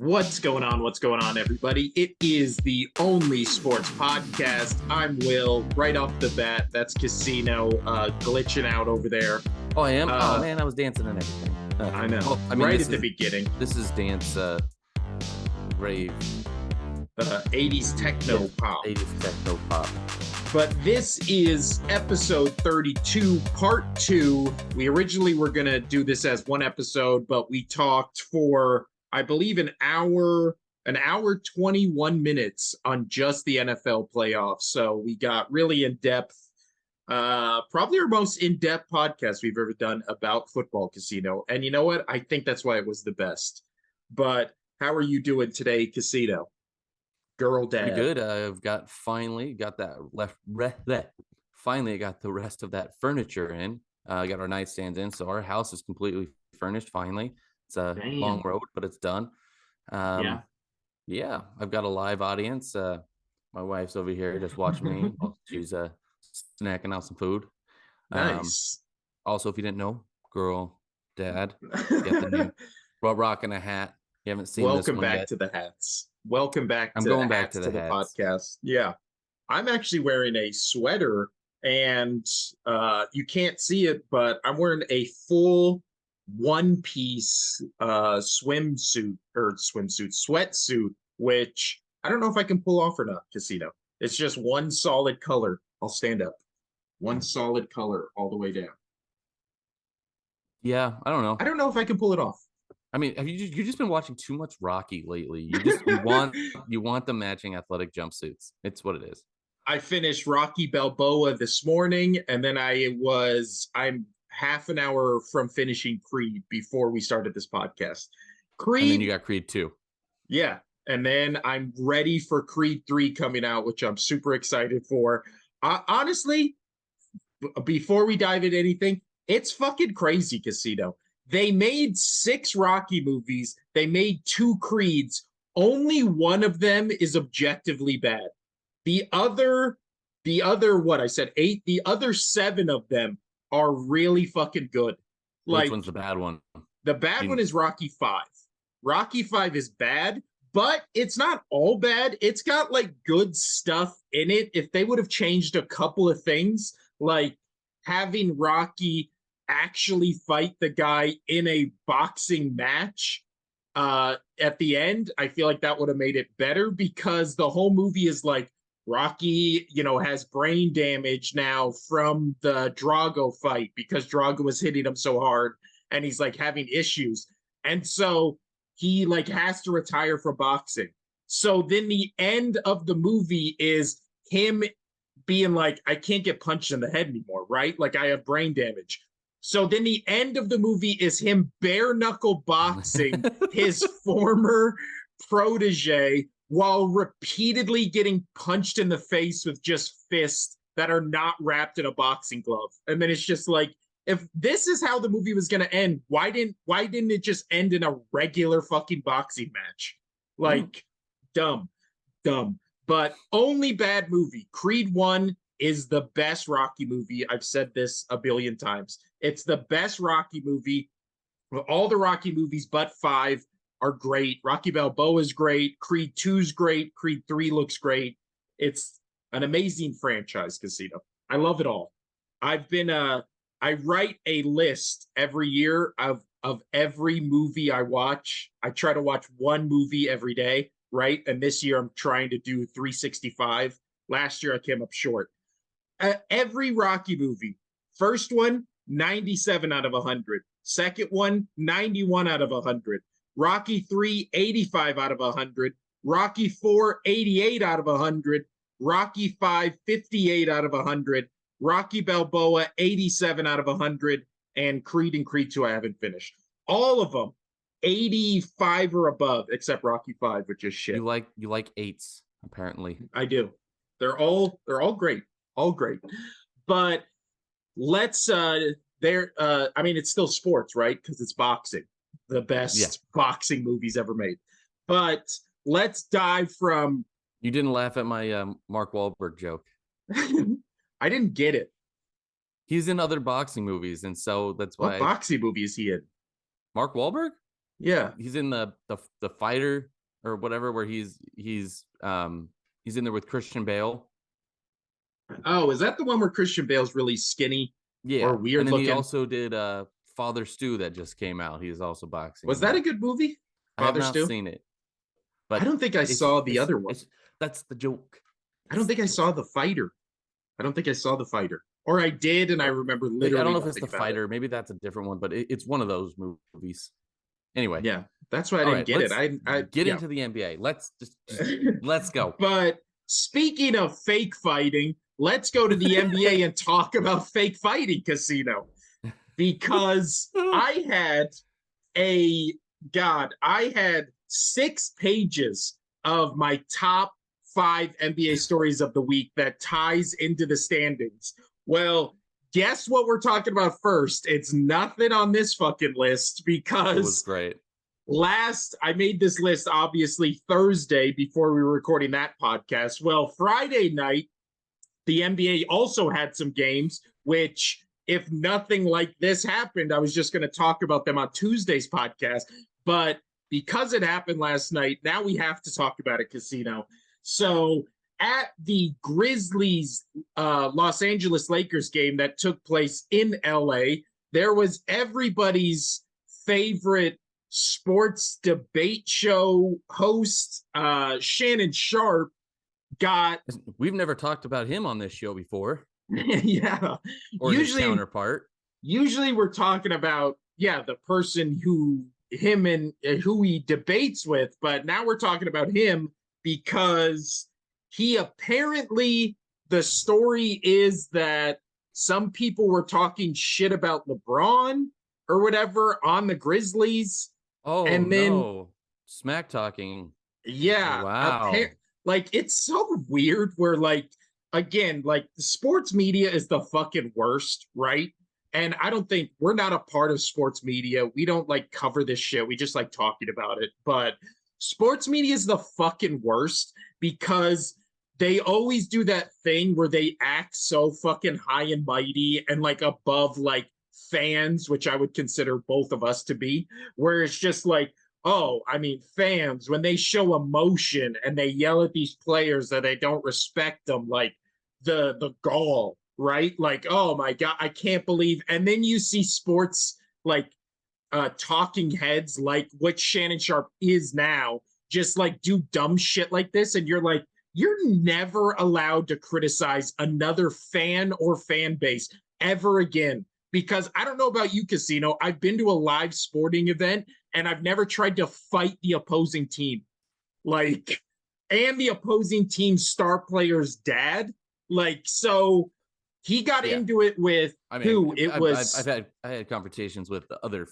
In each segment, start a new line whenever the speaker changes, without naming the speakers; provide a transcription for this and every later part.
What's going on? What's going on, everybody? It is the only sports podcast. I'm Will. Right off the bat, that's Casino glitching out over there.
Oh, I am? Oh, man, I was dancing and everything.
I know.
Well, I mean,
right at the beginning.
This is dance rave.
80s techno pop.
80s techno pop.
But this is episode 32, part 2. We originally were going to do this as one episode, but we talked for, I believe, an hour 21 minutes on just the NFL playoffs. So we got really in-depth, probably our most in-depth podcast we've ever done about football, Casino. And you know what? I think that's why it was the best. But how are you doing today, Casino? Girl dad.
Pretty good. I've finally got the rest of that furniture in. Got our nightstands in, so our house is completely furnished finally. It's a long road, but it's done. Yeah, I've got a live audience. My wife's over here just watching me. She's snacking out some food.
Nice.
Also, if you didn't know, girl dad, get the new rocking a hat. You haven't seen this one
back
yet.
to the hats. Welcome back.
I'm
to
going
the
back
hats
to the hats.
podcast. Yeah, I'm actually wearing a sweater, and you can't see it, but I'm wearing a full one-piece sweatsuit, which I don't know if I can pull off or not, Casino. It's just one solid color. I'll stand up. One solid color all the way down.
Yeah, I don't know.
I don't know if I can pull it off.
I mean, have you've just been watching too much Rocky lately? You want the matching athletic jumpsuits. It's what it is.
I finished Rocky Balboa this morning, and then I'm half an hour from finishing Creed before we started this podcast. Creed,
and then you got Creed 2.
Yeah, and then I'm ready for Creed 3 coming out, which I'm super excited for. Honestly, before we dive into anything, it's fucking crazy, Casino. They made 6 Rocky movies. They made 2 Creeds. Only one of them is objectively bad. The other, what I said, 8, the other 7 of them are really fucking good.
Which one's the bad one?
The bad one is Rocky 5. Rocky 5 is bad, but it's not all bad. It's got like good stuff in it. If they would have changed a couple of things, like having Rocky actually fight the guy in a boxing match at the end, I feel like that would have made it better, because the whole movie is like Rocky, has brain damage now from the Drago fight because Drago was hitting him so hard, and he's like having issues. And so he like has to retire from boxing. So then the end of the movie is him being like, I can't get punched in the head anymore, right? Like I have brain damage. So then the end of the movie is him bare knuckle boxing his former protege while repeatedly getting punched in the face with just fists that are not wrapped in a boxing glove. And then it's just like, if this is how the movie was going to end, why didn't it just end in a regular fucking boxing match? Like, dumb. But only bad movie. Creed 1 is the best Rocky movie. I've said this a billion times. It's the best Rocky movie. All the Rocky movies but 5 are great. Rocky Balboa is great. Creed 2 is great. Creed 3 looks great. It's an amazing franchise, Casino. I love it all. I write a list every year of every movie I watch. I try to watch one movie every day, right? And this year I'm trying to do 365. Last year I came up short. Every Rocky movie, first one, 97 out of 100. Second one, 91 out of 100. Rocky 3, 85 out of 100. Rocky 4, 88 out of 100. Rocky 5, 58 out of 100. Rocky Balboa, 87 out of 100. And Creed 2 I haven't finished. All of them, 85 or above, except Rocky 5, which is shit.
You like 8s, apparently.
I do. They're all great. All great. But let's I mean, it's still sports, right? Because it's boxing. The best boxing movies ever made. But let's dive from...
You didn't laugh at my Mark Wahlberg joke.
I didn't get it.
He's in other boxing movies, and so that's why...
What boxing movie is he in?
Mark Wahlberg?
Yeah.
He's in the fighter or whatever, where he's in there with Christian Bale.
Oh, is that the one where Christian Bale's really skinny or
Yeah, and
weird
then he
looking?
also did Father Stew that just came out. He is also boxing.
Was that a good movie?
I have
Father
not
Stew?
seen it,
I
but
don't think I saw the other one.
that's the joke.
I don't think I saw The Fighter. I don't think I saw The Fighter. Or I did, and I remember
I
literally
don't know if it's
nothing
the
about it.
fighter. Maybe that's a different one, but it's one of those movies. Anyway,
Yeah, that's why I
all
didn't
right,
get
let's
it. I
get
yeah.
into the NBA. Let's just let's go.
But speaking of fake fighting, let's go to the NBA and talk about fake fighting, Casino, because I had 6 pages of my top 5 NBA stories of the week that ties into the standings. Well, guess what we're talking about first? It's nothing on this fucking list because
It was great.
I made this list obviously Thursday before we were recording that podcast. Well, Friday night, the NBA also had some games, which, if nothing like this happened, I was just going to talk about them on Tuesday's podcast. But because it happened last night, now we have to talk about it, Casino. So at the Grizzlies Los Angeles Lakers game that took place in LA, there was everybody's favorite sports debate show host, Shannon Sharp,
We've never talked about him on this show before.
Yeah.
Or his counterpart.
Usually we're talking about, the person who he debates with, but now we're talking about him because he apparently, the story is that some people were talking shit about LeBron or whatever on the Grizzlies.
Oh, and then, no. Smack talking.
Yeah.
Wow.
Like, it's so weird where, like, again, like, the sports media is the fucking worst, right? And I don't think we're not a part of sports media. We don't like cover this shit. We just like talking about it. But sports media is the fucking worst because they always do that thing where they act so fucking high and mighty and like above like fans, which I would consider both of us to be, where it's just like, oh, I mean, fans, when they show emotion and they yell at these players that they don't respect them, like the gall, right? Like, oh my God, I can't believe. And then you see sports like talking heads, like what Shannon Sharp is now, just like do dumb shit like this. And you're like, you're never allowed to criticize another fan or fan base ever again. Because I don't know about you, Casino. I've been to a live sporting event and I've never tried to fight the opposing team. Like, and the opposing team's star player's dad. Like, so he got into it with
I had confrontations with the other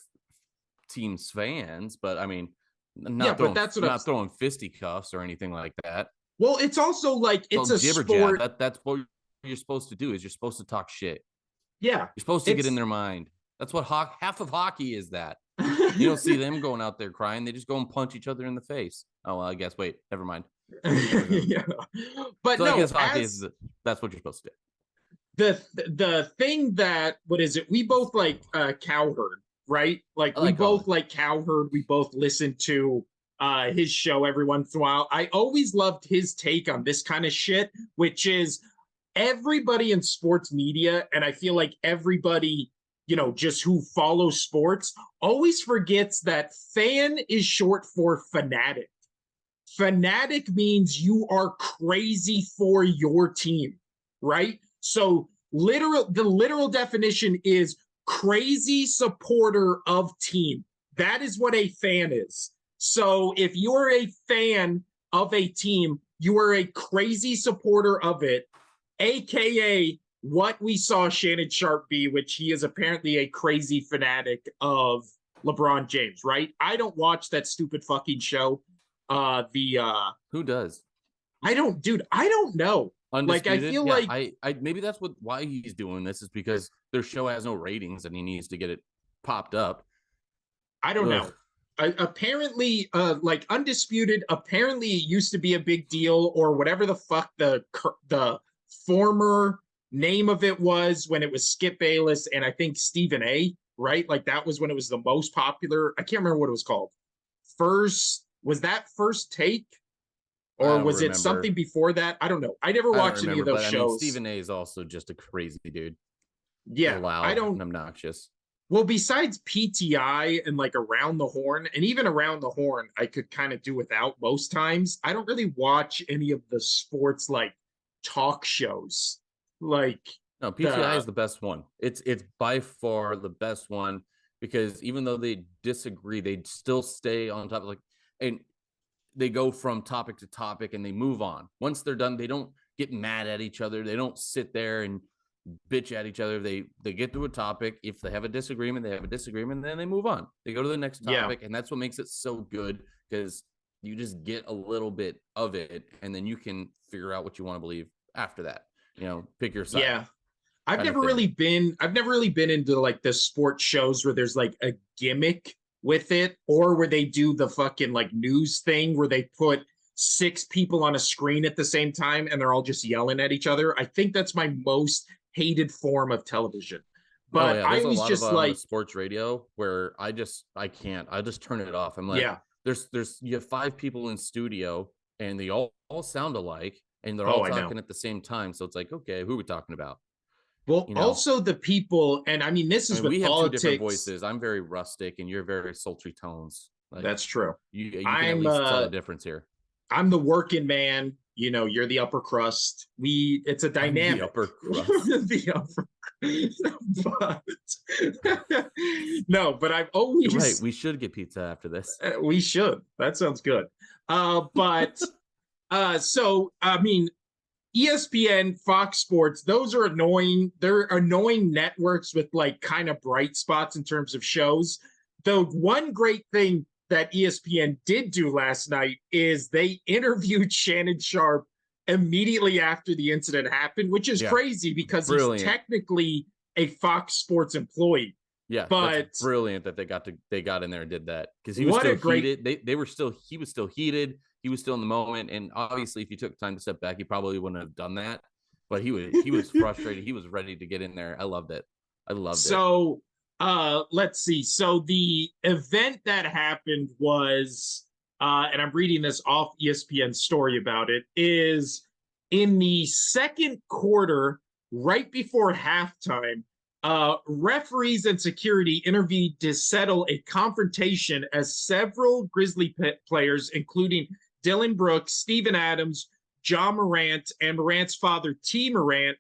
team's fans, but I mean, not throwing fisticuffs or anything like that.
Well, it's also like it's a sport.
That's what you're supposed to do. Is you're supposed to talk shit.
Yeah,
you're supposed to get in their mind. That's what half of hockey is. That you don't see them going out there crying. They just go and punch each other in the face. Oh, well, I guess. Wait, never mind.
Yeah, but so no, I guess
hockey that's what you're supposed to do.
The thing that, what is it? We both like Cowherd, right? Like we both like Cowherd. We both listen to his show every once in a while. I always loved his take on this kind of shit, which is everybody in sports media, and I feel like everybody, just who follows sports, always forgets that fan is short for fanatic. Fanatic means you are crazy for your team, right? So the literal definition is crazy supporter of team. That is what a fan is. So if you're a fan of a team, you are a crazy supporter of it, AKA what we saw Shannon Sharp be, which he is apparently a crazy fanatic of LeBron James, right? I don't watch that stupid fucking show.
Who does?
I don't know.
Undisputed?
Like, I feel like
I maybe that's why he's doing this, is because their show has no ratings and he needs to get it popped up.
I don't know. Apparently, like Undisputed, apparently it used to be a big deal, or whatever the fuck the former name of it was when it was Skip Bayless and I think Stephen A. right? Like that was when it was the most popular. I can't remember what it was called. Was that First Take? Or was it something before that? I don't know. I never watched any of those shows. I mean,
Stephen A is also just a crazy dude.
Yeah,
loud and obnoxious.
Well, besides PTI and like Around the Horn, and even Around the Horn, I could kind of do without most times. I don't really watch any of the sports like talk shows. Like
no, PTI is the best one. It's by far the best one because even though they disagree, they still stay on top of and they go from topic to topic and they move on. Once they're done, they don't get mad at each other. They don't sit there and bitch at each other. They get to a topic. If they have a disagreement, they have a disagreement, then they move on. They go to the next topic, and that's what makes it so good because you just get a little bit of it, and then you can figure out what you want to believe after that. Pick your side.
Yeah. I've never really been into like the sports shows where there's like a gimmick with it, or where they do the fucking like news thing where they put 6 people on a screen at the same time and they're all just yelling at each other. I think that's my most hated form of television. But I was just like
sports radio where I just turn it off. I'm like, you have 5 people in studio and they all sound alike and they're all talking at the same time. So it's like, okay, who are we talking about?
Well, also the people, and I mean, this is
we have 2 different voices. I'm very rustic, and you're very sultry tones.
That's true.
You can at least tell the difference here.
I'm the working man. You're the upper crust. It's a dynamic.
The upper crust.
The upper. No, but I've always.
You're right. We should get pizza after this.
We should. That sounds good. So I mean, ESPN, Fox Sports, those are annoying. They're annoying networks with like kind of bright spots in terms of shows. The one great thing that ESPN did do last night is they interviewed Shannon Sharpe immediately after the incident happened, which is crazy because he's technically a Fox Sports employee.
Yeah, but that's brilliant that they got in there and did that because he was still heated. He was still heated. He was still in the moment, and obviously, if he took time to step back, he probably wouldn't have done that. But he was frustrated. He was ready to get in there. I loved it.
So, let's see. So the event that happened was, and I'm reading this off ESPN's story about it, is in the second quarter, right before halftime. Referees and security intervened to settle a confrontation as several Grizzly players, including Dylan Brooks, Steven Adams, John Morant, and Morant's father, T. Morant,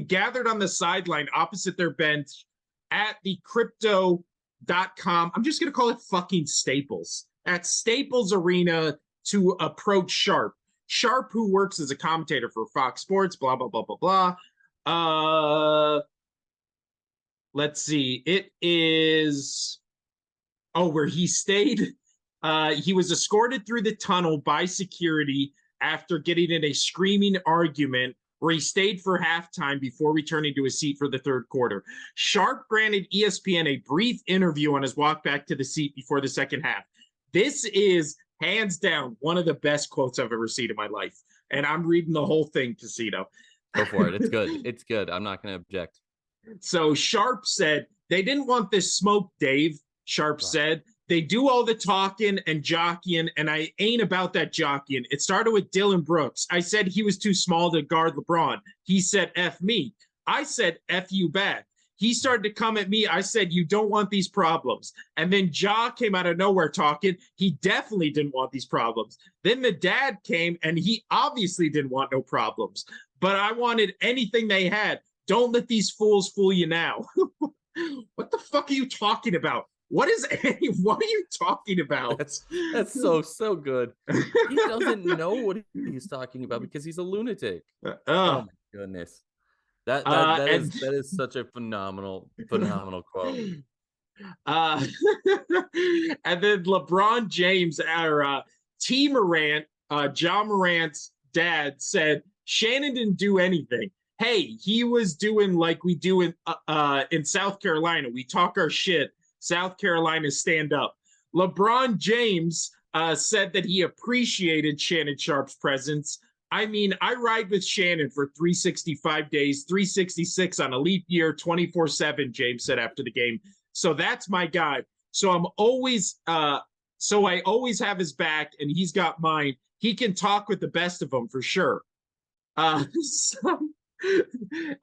gathered on the sideline opposite their bench at the crypto.com. I'm just going to call it fucking Staples. At Staples Arena to approach Sharpe. Sharpe, who works as a commentator for Fox Sports, blah, blah, blah, blah, blah. Let's see. It is where he stayed. He was escorted through the tunnel by security after getting in a screaming argument where he stayed for halftime before returning to his seat for the third quarter. Sharpe granted ESPN a brief interview on his walk back to the seat before the second half. This is hands down one of the best quotes I've ever seen in my life. And I'm reading the whole thing, Casino.
Go for it. It's good. It's good. I'm not going to object.
So Sharpe said, they didn't want this smoke, Dave. Sharpe said, they do all the talking and jockeying, and I ain't about that jockeying. It started with Dylan Brooks. I said he was too small to guard LeBron. He said, F me. I said, F you back. He started to come at me. I said, you don't want these problems. And then Ja came out of nowhere talking. He definitely didn't want these problems. Then the dad came, and he obviously didn't want no problems. But I wanted anything they had. Don't let these fools fool you now. What the fuck are you talking about? What are you talking about?
That's so good. He doesn't know what he's talking about because he's a lunatic. Oh my goodness. That is such a phenomenal quote.
And then LeBron James, T. Morant, John Morant's dad, said Shannon didn't do anything. Hey, he was doing like we do in South Carolina. We talk our shit. South Carolina stand up. LeBron James said that he appreciated Shannon Sharpe's presence. I mean, I ride with Shannon for 365 days, 366 on a leap year, 24/7, James said after the game. So that's my guy. So I'm always so I always have his back, and he's got mine. He can talk with the best of them for sure. So,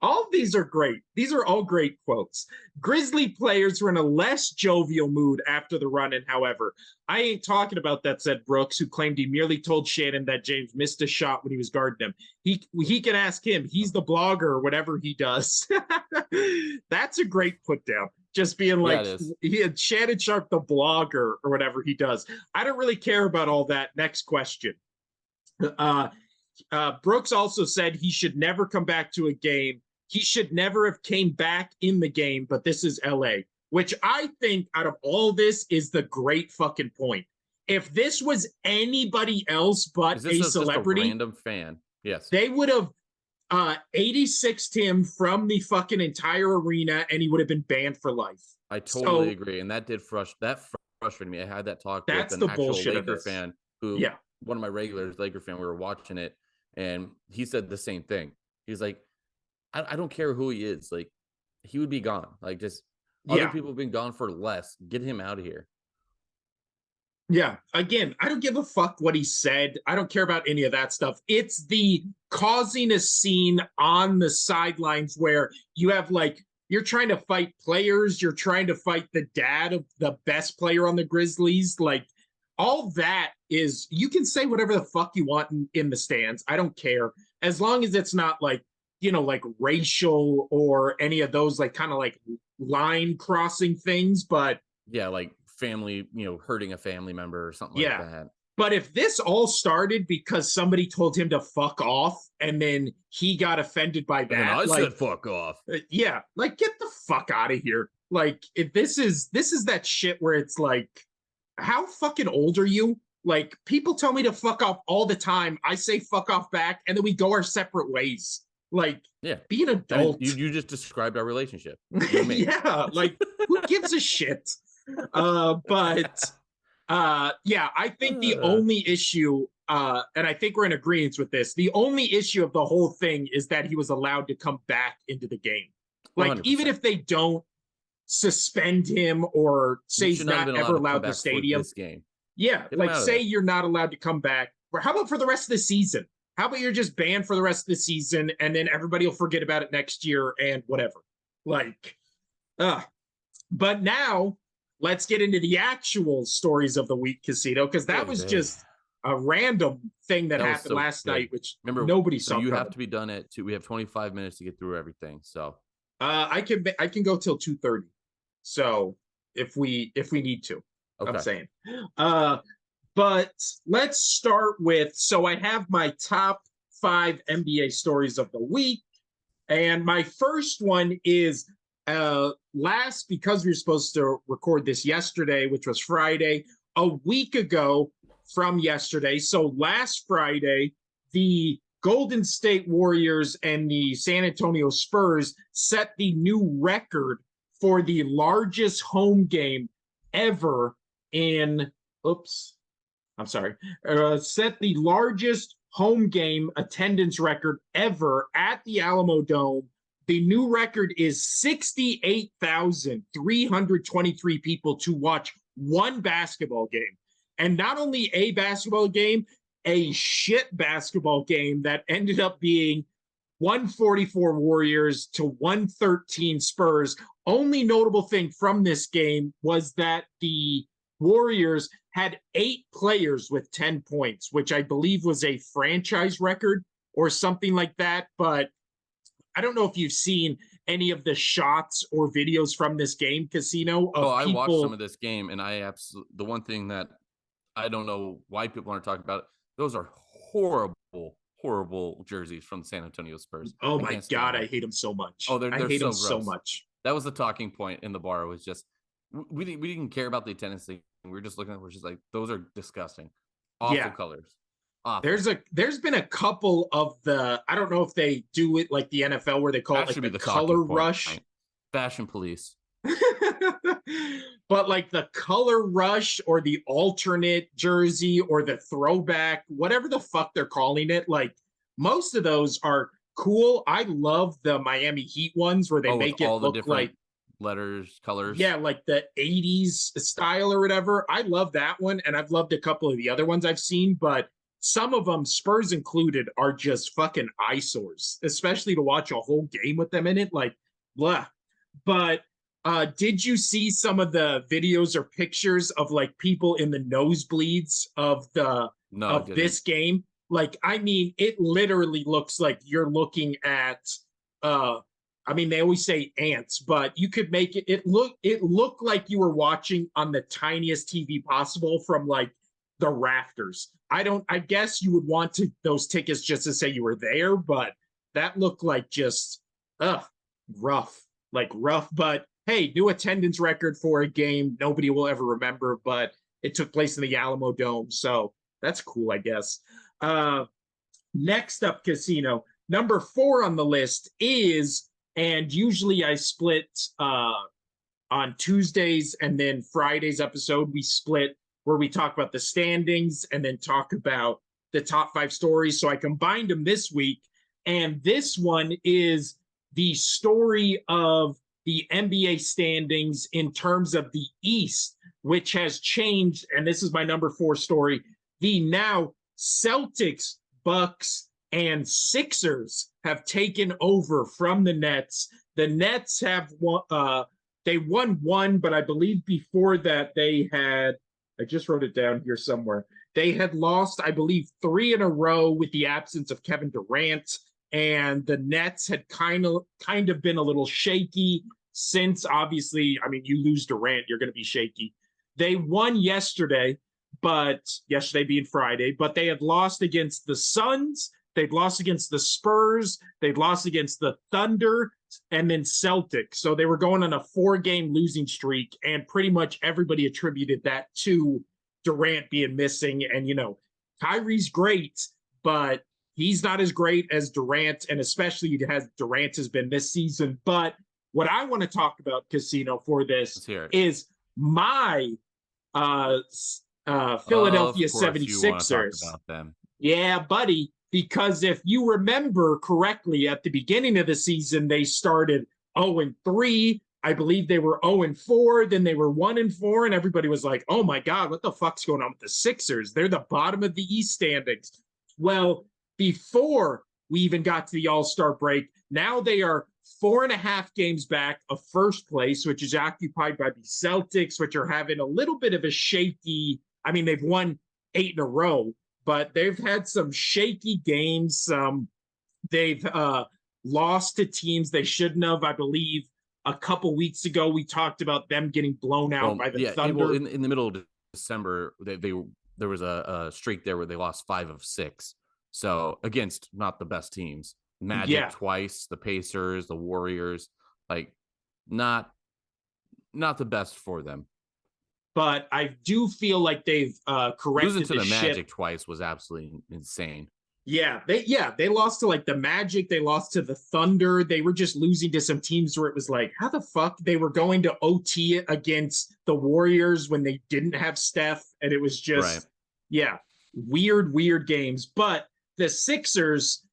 all of these are great. These are all great quotes. Grizzly players were in a less jovial mood after the run-in, however. I ain't talking about that, said Brooks, who claimed he merely told Shannon that James missed a shot when he was guarding him. He can ask him. He's the blogger or whatever he does. That's a great put down. Just being like, he had Shannon Sharp, the blogger or whatever he does. I don't really care about all that. Next question. Brooks also said he should never come back to a game. He should never have came back in the game, but this is LA, which I think out of all this is the great fucking point. If this was anybody else but a celebrity,
just a random fan, yes,
they would have 86'd him from the fucking entire arena, and he would have been banned for life.
I totally agree, and that did frustrate me. I had that talk with an actual Laker fan who, one of my regulars, Laker fan. We were watching it, and he said the same thing. He's like, I don't care who he is. Like, he would be gone. Like, just other people have been gone for less. Get him out of here.
Yeah. Again, I don't give a fuck what he said. I don't care about any of that stuff. It's the causing a scene on the sidelines where you have like, you're trying to fight players. You're trying to fight the dad of the best player on the Grizzlies. Like, all that is, you can say whatever the fuck you want in the stands. I don't care. As long as it's not like, you know, like racial or any of those like kind of like line crossing things. But
yeah, like family, you know, hurting a family member or something like that.
But if this all started because somebody told him to fuck off and then he got offended by that,
and I said fuck off.
Yeah, like get the fuck out of here. Like, if this is that shit where it's like, how fucking old are you? Like, people tell me to fuck off all the time. I say fuck off back, and then we go our separate ways. Like, be an adult.
I mean, you just described our relationship.
Yeah, like, who gives a shit? But I think the only issue, and I think we're in agreement with this, the only issue of the whole thing is that he was allowed to come back into the game. Like, 100%. Even if they don't suspend him or say he's not ever allowed the stadium.
This game.
Yeah, like say you're not allowed to come back. Or how about for the rest of the season? How about you're just banned for the rest of the season and then everybody will forget about it next year and whatever. Like, but now let's get into the actual stories of the week, Casino, because that was just a random thing that happened last night, which nobody saw.
You have to be done at 2. We have 25 minutes to get through everything. So
I can go till 2:30. So if we need to. I'm saying. But let's start with, so I have my top 5 NBA stories of the week. And my first one is because we were supposed to record this yesterday, which was Friday, a week ago from yesterday. So last Friday, the Golden State Warriors and the San Antonio Spurs set the new record for the largest home game ever set the largest home game attendance record ever at the Alamo Dome. The new record is 68,323 people to watch one basketball game. And not only a basketball game, a shit basketball game that ended up being 144 Warriors to 113 Spurs. Only notable thing from this game was that the Warriors had 8 players with 10 points, which I believe was a franchise record or something like that. But I don't know if you've seen any of the shots or videos from this game, Casino.
I watched some of this game, and the one thing that I don't know why people aren't talking about it, those are horrible jerseys from the San Antonio Spurs.
Oh my God, I hate them so much.
Oh, I hate them so
much.
That was the talking point in the bar. Was just we didn't care about the attendance thing. We were just looking at it. We're just like, those are disgusting. Awful colors. Awful.
There's been a couple of the, I don't know if they do it like the NFL where they call it like the color rush.
Fashion police.
But like the color rush or the alternate jersey or the throwback, whatever the fuck they're calling it, like most of those are cool. I love the Miami Heat ones where they make it look like
letters, colors.
Yeah, like the 80s style or whatever. I love that one, and I've loved a couple of the other ones I've seen, but some of them, Spurs included, are just fucking eyesores, especially to watch a whole game with them in it. Like, blah. But did you see some of the videos or pictures of like people in the nosebleeds
No, I
of
didn't.
this game? Like, I mean, it literally looks like you're looking at uh I mean, they always say ants, but you could make it looked like you were watching on the tiniest TV possible from like the rafters. I guess you would want to those tickets just to say you were there, but that looked like just ugh rough. Like rough, but hey, new attendance record for a game nobody will ever remember, but it took place in the Alamo Dome, so that's cool, I guess. Uh Next up, casino. Number 4 on the list is, and usually I split on Tuesdays and then Friday's episode, we split where we talk about the standings and then talk about the top 5 stories. So I combined them this week. And this one is the story of the NBA standings in terms of the East, which has changed. And this is my number 4 story. The now Celtics, Bucks, and Sixers have taken over from the Nets. The Nets have won, they won one, but I believe before that they had, I just wrote it down here somewhere. They had lost, I believe, 3 in a row with the absence of Kevin Durant, and the Nets had kind of been a little shaky since, obviously, I mean, you lose Durant, you're going to be shaky. They won yesterday, but yesterday being Friday, but they had lost against the Suns, they'd lost against the Spurs, they'd lost against the Thunder, and then Celtics. So they were going on a 4-game losing streak, and pretty much everybody attributed that to Durant being missing. And, you know, Kyrie's great, but he's not as great as Durant, and especially as Durant has been this season. But what I want to talk about, Casino, for this is my Philadelphia
Of course, you want to talk
76ers.
about them.
Yeah, buddy. Because if you remember correctly, at the beginning of the season, they started 0-3. I believe they were 0-4. Then they were 1-4, and everybody was like, "Oh my God, what the fuck's going on with the Sixers? They're the bottom of the East standings." Well, before we even got to the All-Star break, now they are 4.5 games back of first place, which is occupied by the Celtics, which are having a little bit of a shaky. I mean, they've won 8 in a row, but they've had some shaky games. They've lost to teams they shouldn't have. I believe a couple weeks ago we talked about them getting blown out by the Thunder.
Well, in the middle of December, there was a streak there where they lost 5 of 6. So against not the best teams, Magic twice, the Pacers, the Warriors, like not the best for them.
But I do feel like they've corrected
losing to the
ship.
Magic twice was absolutely insane.
They lost to like the Magic, they lost to the Thunder. They were just losing to some teams where it was like, how the fuck? They were going to OT against the Warriors when they didn't have Steph, and it was just weird games. But the Sixers,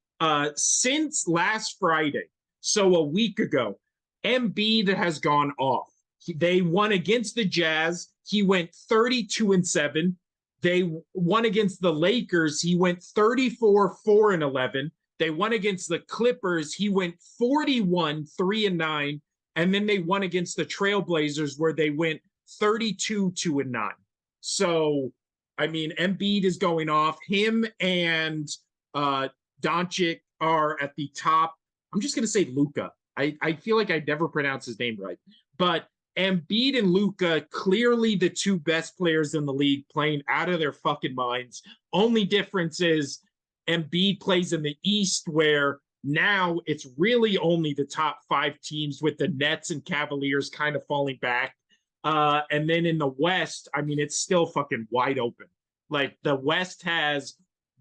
since last Friday, so a week ago, Embiid has gone off. They won against the Jazz. He went 32-7. They won against the Lakers. He went 34-4-11. They won against the Clippers. He went 41-3-9. And then they won against the Trailblazers, where they went 32-9. So, I mean, Embiid is going off. Him and Doncic are at the top. I'm just going to say Luka. I feel like I never pronounce his name right. But Embiid and Luka, clearly the 2 best players in the league, playing out of their fucking minds. Only difference is Embiid plays in the East, where now it's really only the top 5 teams, with the Nets and Cavaliers kind of falling back. And then in the West, I mean, it's still fucking wide open. Like, the West has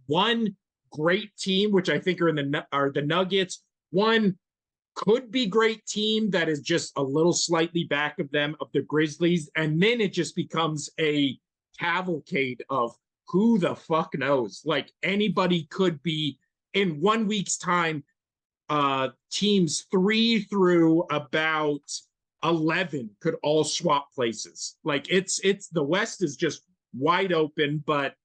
one great team, which I think are the Nuggets, one could be great team that is just a little slightly back of them, of the Grizzlies, and then it just becomes a cavalcade of who the fuck knows. Like, anybody could be, in 1 week's time, teams 3 through about 11 could all swap places. Like it's the West is just wide open, but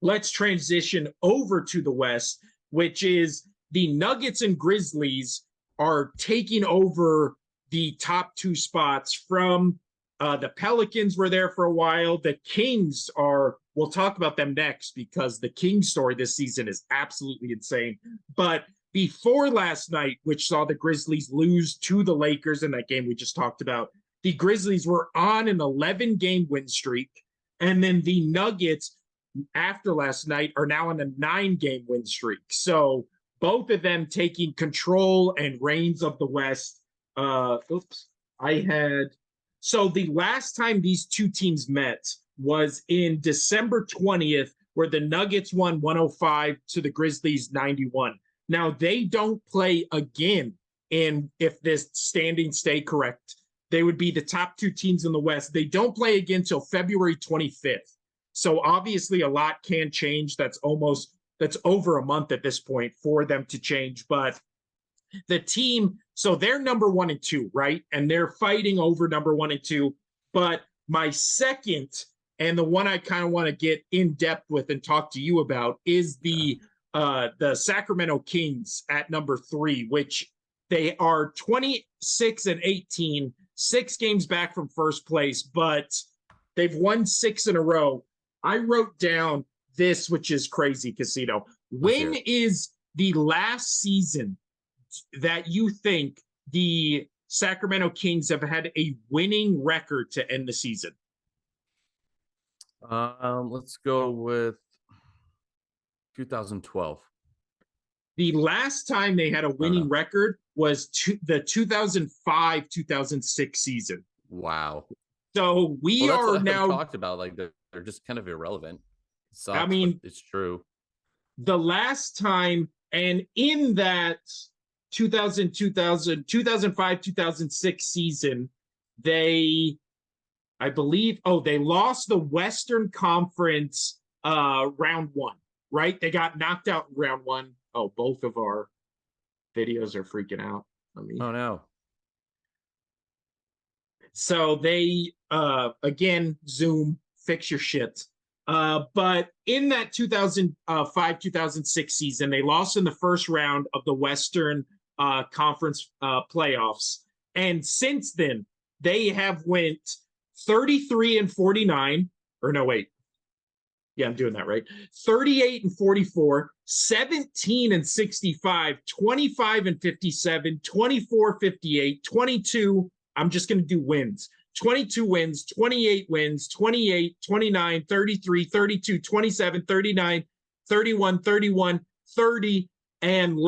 let's transition over to the West, which is the Nuggets and Grizzlies are taking over the top two spots from the Pelicans were there for a while. The Kings are, we'll talk about them next because the Kings story this season is absolutely insane. But before last night, which saw the Grizzlies lose to the Lakers in that game we just talked about, the Grizzlies were on an 11-game win streak. And then the Nuggets, after last night, are now on a 9-game win streak. So both of them taking control and reins of the West. So the last time these two teams met was in December 20th, where the Nuggets won 105 to the Grizzlies 91. Now, they don't play again, and if this standings stay correct, they would be the top two teams in the West. They don't play again until February 25th. So obviously a lot can change. That's over a month at this point for them to change. But the team, so they're number 1 and 2, right? And they're fighting over number 1 and 2. But my second, and the one I kind of want to get in depth with and talk to you about, is the Sacramento Kings at number 3, which they are 26 and 18, 6 games back from first place, but they've won 6 in a row. I wrote down this, which is crazy, Casino. When is the last season that you think the Sacramento Kings have had a winning record to end the season?
Let's go with 2012.
The last time they had a winning record was the 2005-2006 season.
Wow.
So we are now
talked about, like they're just kind of irrelevant. Sucks,
I mean,
it's true.
The last time, and in that 2005-2006 season, they lost the Western Conference round 1, right? They got knocked out in round 1. Oh, both of our videos are freaking out.
Oh no.
So they again, Zoom, fix your shit. But in that 2005-2006 season, they lost in the first round of the Western Conference playoffs. And since then, they have went 33 and 49, or no, wait. Yeah, I'm doing that right. 38 and 44, 17 and 65, 25 and 57, 24, 58, 22. I'm just going to do wins. 22 wins, 28 wins, 28, 29, 33, 32, 27, 39, 31, 31, 30, and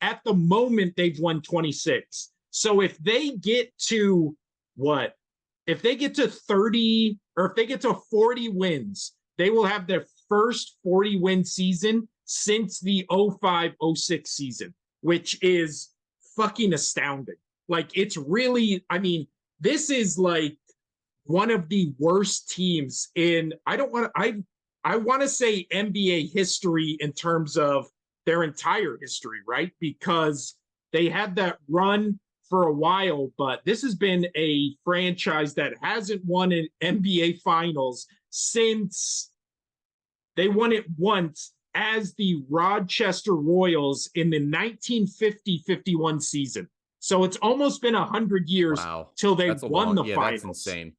at the moment they've won 26. So if they get to what? If they get to 30, or if they get to 40 wins, they will have their first 40-win season since the 05-06 season, which is fucking astounding. Like, it's really, I mean, this is like one of the worst teams in, I want to say NBA history in terms of their entire history, right? Because they had that run for a while, but this has been a franchise that hasn't won an NBA Finals since they won it once as the Rochester Royals in the 1950-51 season. So it's almost been 100 years till they won the finals.
That's insane.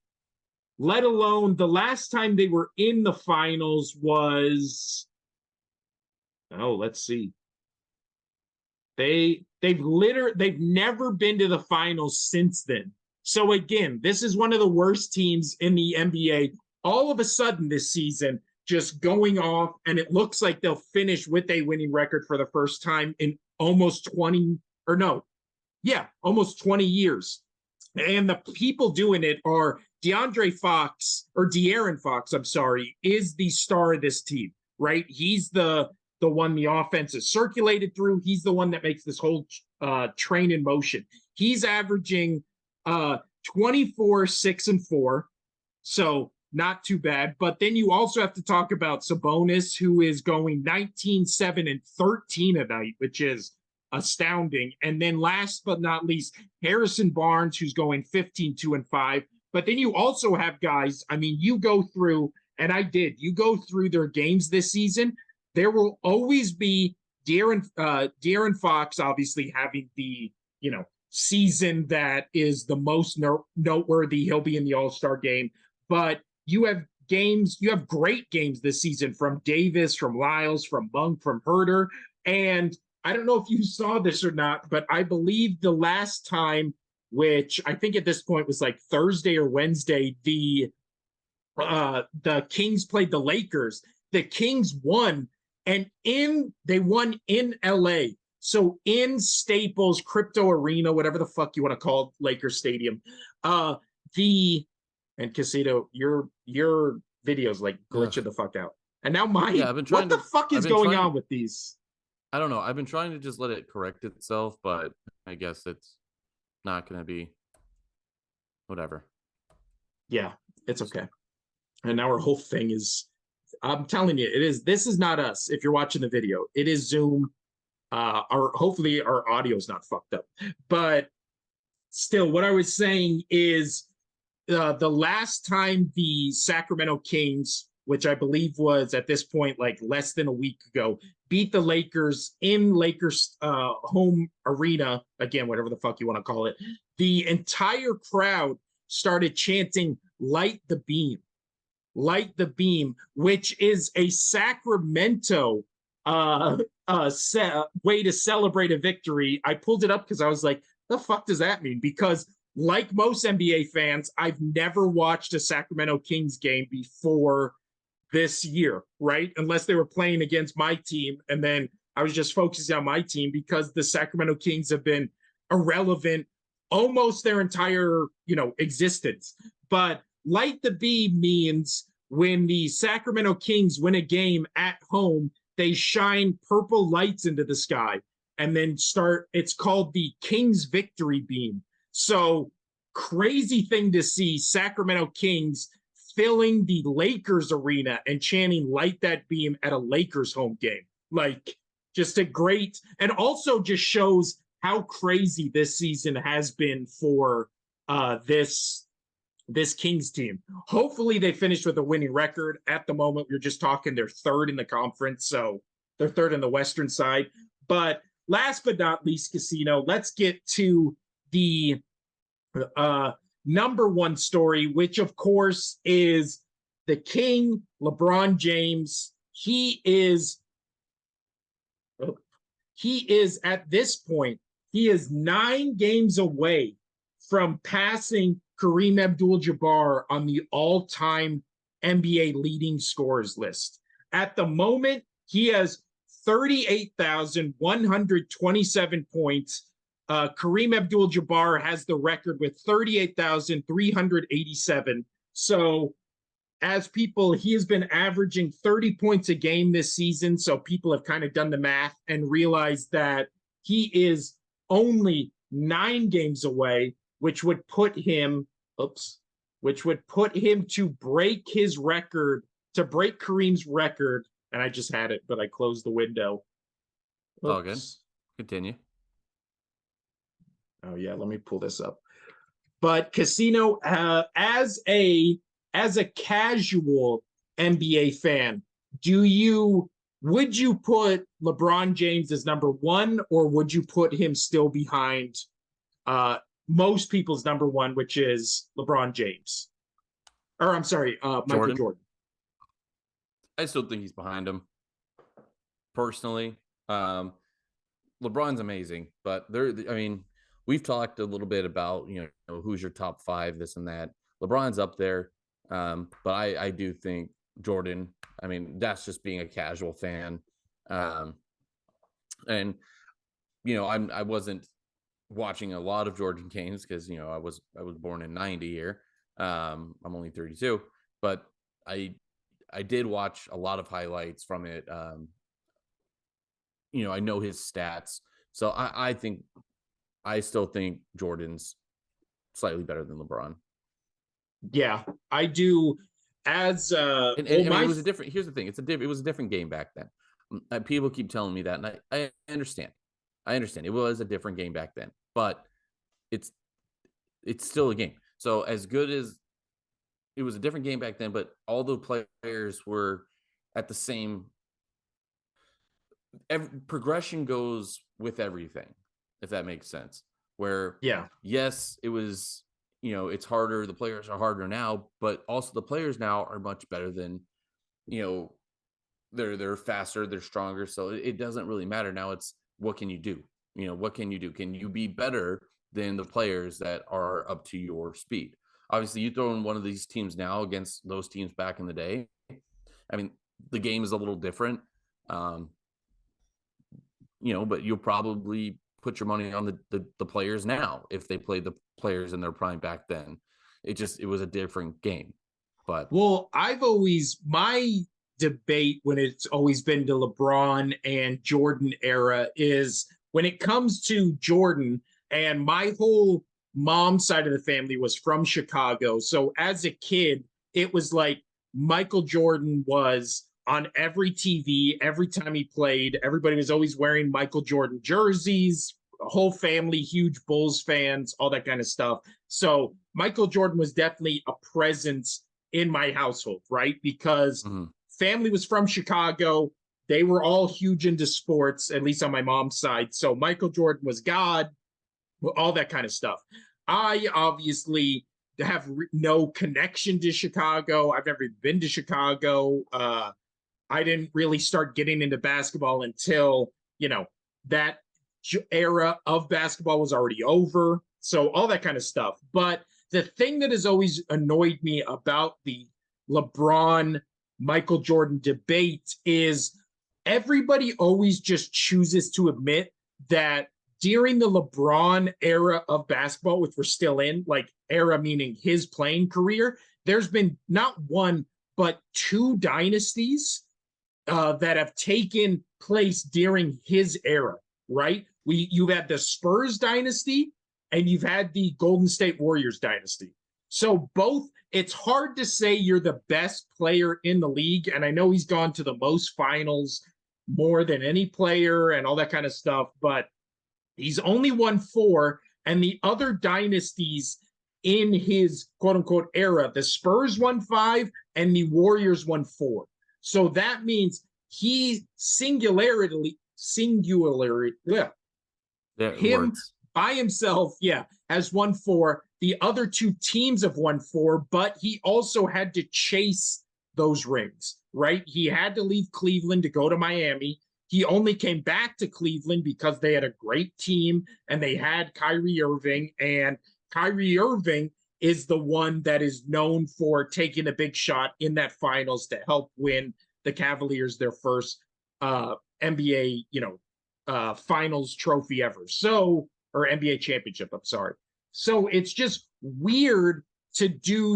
Let alone the last time they were in the finals was, let's see. They've never been to the finals since then. So again, this is one of the worst teams in the NBA. All of a sudden this season, just going off, and it looks like they'll finish with a winning record for the first time in almost 20 years. And the people doing it are De'Aaron Fox, I'm sorry, is the star of this team, right? He's the one the offense is circulated through. He's the one that makes this whole train in motion. He's averaging 24, 6, and 4. So not too bad. But then you also have to talk about Sabonis, who is going 19, 7, and 13 a night, which is astounding. And then last but not least, Harrison Barnes, who's going 15-2-5. But then you also have guys, I mean, you go through, and I did, you go through their games this season. There will always be De'Aaron Fox, obviously having the, season that is the most noteworthy. He'll be in the All-Star game. But you have great games this season from Davis, from Lyles, from Monk, from Herter. And I don't know if you saw this or not, but I believe the last time, which I think at this point was like Thursday or Wednesday, the Kings played the Lakers. The Kings won, and they won in LA. So in Staples Crypto Arena, whatever the fuck you want to call it, Lakers Stadium, and Casito, your videos like glitching the fuck out. And now what the fuck is going on with these?
I don't know. I've been trying to just let it correct itself, but I guess it's not going to be whatever.
Yeah, it's okay. And now our whole thing is, I'm telling you, this is not us. If you're watching the video, it is Zoom. Hopefully our audio is not fucked up, but still what I was saying is the last time the Sacramento Kings, which I believe was at this point like less than a week ago, beat the Lakers in Lakers home arena, again, whatever the fuck you want to call it, the entire crowd started chanting light the beam, which is a Sacramento way to celebrate a victory. I pulled it up because I was like, the fuck does that mean? Because like most NBA fans, I've never watched a Sacramento Kings game before this year, right? Unless they were playing against my team. And then I was just focusing on my team because the Sacramento Kings have been irrelevant almost their entire, existence. But light the beam means when the Sacramento Kings win a game at home, they shine purple lights into the sky and then it's called the Kings Victory Beam. So crazy thing to see Sacramento Kings filling the Lakers arena and chanting light that beam at a Lakers home game. Like just a great, and also just shows how crazy this season has been for this Kings team. Hopefully they finish with a winning record. At the moment, we're just talking they're third in the conference, so they're third in the Western side. But last but not least, Casino, let's get to the number one story, which of course is the King, LeBron James. He is at this point, he is 9 games away from passing Kareem Abdul-Jabbar on the all-time NBA leading scorers list. At the moment, he has 38,127 points. Kareem Abdul-Jabbar has the record with 38,387. So he has been averaging 30 points a game this season. So people have kind of done the math and realized that he is only 9 games away, which would put him to break his record, to break Kareem's record. And I just had it, but I closed the window.
All good. Continue.
Oh yeah, let me pull this up. But Casino, as a casual NBA fan, would you put LeBron James as number 1, or would you put him still behind most people's number 1, which is LeBron James? Or I'm sorry, Michael Jordan.
I still think he's behind him. Personally, LeBron's amazing, but we've talked a little bit about, who's your top 5, this and that. LeBron's up there, but I do think Jordan, that's just being a casual fan. And, I wasn't watching a lot of Jordan games because, I was born in 90 here. I'm only 32, but I did watch a lot of highlights from it. I know his stats. So I still think Jordan's slightly better than LeBron.
Yeah, I do. As
it was a different. Here's the thing: it was a different game back then. People keep telling me that, and I understand. I understand it was a different game back then, but it's it's still a game. So as good as it was a different game back then, but all the players were at the same progression goes with everything, if that makes sense. Where
Yeah.
yes, it was, it's harder. The players are harder now, but also the players now are much better than, you know, they're faster, they're stronger. So it doesn't really matter now. It's what can you do? What can you do? Can you be better than the players that are up to your speed? Obviously, you throw in one of these teams now against those teams back in the day. I mean, the game is a little different. Um, but you'll probably put your money on the players now if they played the players in their prime back then. It was a different game. But
Well, my debate when it's always been the LeBron and Jordan era is when it comes to Jordan, and my whole mom side of the family was from Chicago. So as a kid, it was like Michael Jordan was on every TV every time he played. Everybody was always wearing Michael Jordan jerseys, whole family, huge Bulls fans, all that kind of stuff. So Michael Jordan was definitely a presence in my household, right? Because family was from Chicago. They were all huge into sports, at least on my mom's side. So Michael Jordan was God, all that kind of stuff. I obviously have no connection to Chicago. I've never been to Chicago. I didn't really start getting into basketball until, that era of basketball was already over. So all that kind of stuff. But the thing that has always annoyed me about the LeBron Michael Jordan debate is everybody always just chooses to admit that during the LeBron era of basketball, which we're still in, like era meaning his playing career, there's been not one, but two dynasties that have taken place during his era, right? You've had the Spurs dynasty and you've had the Golden State Warriors dynasty. So both, it's hard to say you're the best player in the league. And I know he's gone to the most finals more than any player and all that kind of stuff, but he's only won 4. And the other dynasties in his quote unquote era, the Spurs won 5 and the Warriors won 4. So that means he him by himself, has won 4. The other 2 teams have won 4, but he also had to chase those rings, right? He had to leave Cleveland to go to Miami. He only came back to Cleveland because they had a great team and they had Kyrie Irving. And Kyrie Irving is the one that is known for taking a big shot in that finals to help win the Cavaliers their first NBA, finals trophy ever. So, or NBA championship, I'm sorry. So it's just weird to do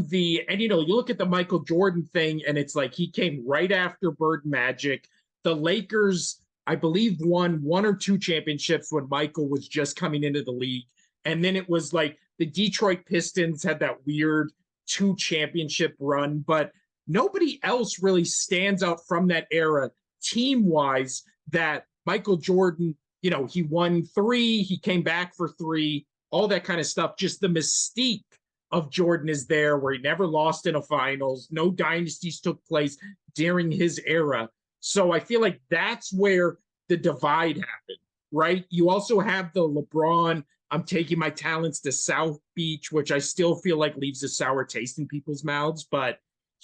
and you look at the Michael Jordan thing and it's like he came right after Bird Magic. The Lakers, I believe, won 1 or 2 championships when Michael was just coming into the league. And then it was like the Detroit Pistons had that weird 2 championship run, but nobody else really stands out from that era team-wise that Michael Jordan, he won 3, he came back for 3, all that kind of stuff. Just the mystique of Jordan is there where he never lost in a finals. No dynasties took place during his era. So I feel like that's where the divide happened, right? You also have the LeBron, I'm taking my talents to South Beach, which I still feel like leaves a sour taste in people's mouths, but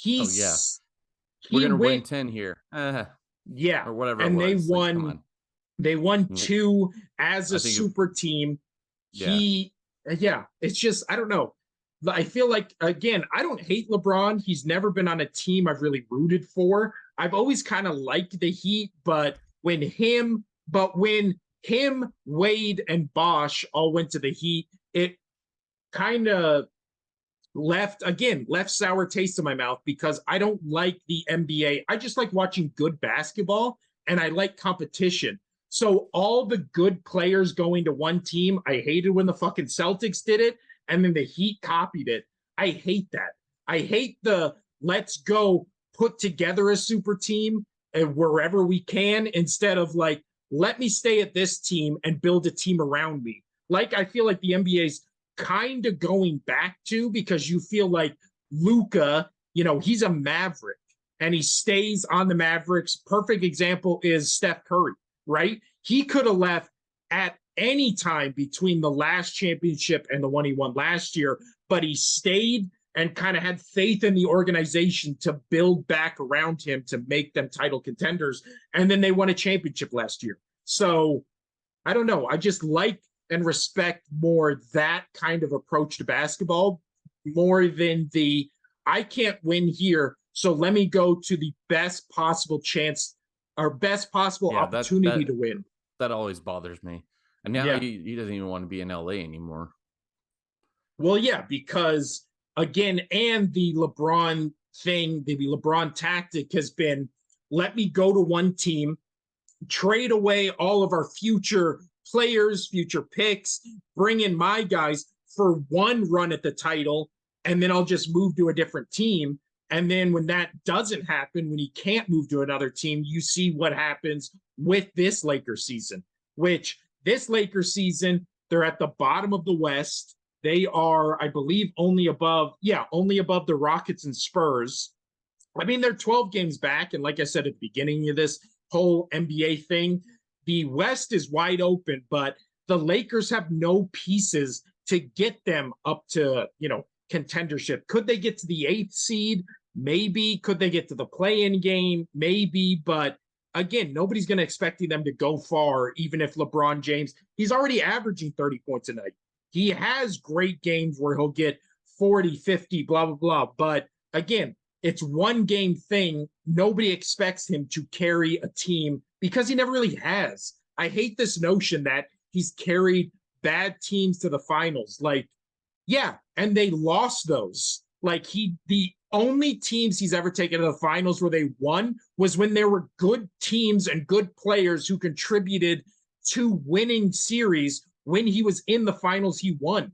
we're gonna win 10 here. Or whatever
and
it
they
was. Like, come
won.
on.
They won 2 as a super team. It's just, I don't know. I feel like, again, I don't hate LeBron. He's never been on a team I've really rooted for. I've always kind of liked the Heat, but when him, Wade, and Bosch all went to the Heat, it kind of left sour taste in my mouth because I don't like the NBA. I just like watching good basketball and I like competition. So all the good players going to one team, I hated when the fucking Celtics did it and then the Heat copied it. I hate that. I hate the let's go put together a super team and wherever we can instead of like, let me stay at this team and build a team around me. Like I feel like the NBA's kind of going back to, because you feel like Luka, he's a Maverick and he stays on the Mavericks. Perfect example is Steph Curry, right? He could have left at any time between the last championship and the one he won last year, but he stayed and kind of had faith in the organization to build back around him to make them title contenders. And then they won a championship last year. So I don't know. I just like and respect more that kind of approach to basketball more than the I can't win here, so let me go to the best possible chance or best possible opportunity to win.
That always bothers me. And now he doesn't even want to be in LA anymore.
Well, yeah, because again, and the LeBron thing, the LeBron tactic has been, let me go to one team, trade away all of our future players, future picks, bring in my guys for one run at the title, and then I'll just move to a different team. And then when that doesn't happen, when he can't move to another team, you see what happens with this Lakers season, which this Lakers season, they're at the bottom of the West. They are, I believe, only above the Rockets and Spurs. I mean, they're 12 games back. And like I said at the beginning of this whole NBA thing, the West is wide open, but the Lakers have no pieces to get them up to, contendership. Could they get to the 8th seed? Maybe. Could they get to the play-in game? Maybe. But again, nobody's going to expect them to go far, even if LeBron James, he's already averaging 30 points a night. He has great games where he'll get 40, 50, blah, blah, blah. But again, it's one game thing. Nobody expects him to carry a team because he never really has. I hate this notion that he's carried bad teams to the finals. Like, yeah, and they lost those. Like the only teams he's ever taken to the finals where they won was when there were good teams and good players who contributed to winning series. When he was in the finals, he won.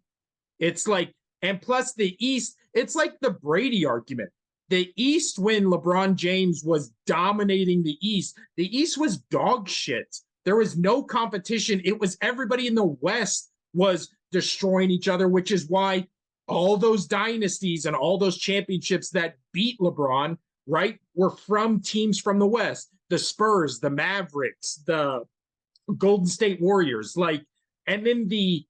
It's like, and plus the East, it's like the Brady argument. The East, when LeBron James was dominating the East was dog shit. There was no competition. It was everybody in the West was destroying each other, which is why all those dynasties and all those championships that beat LeBron, right, were from teams from the West. The Spurs, the Mavericks, the Golden State Warriors, like, and then the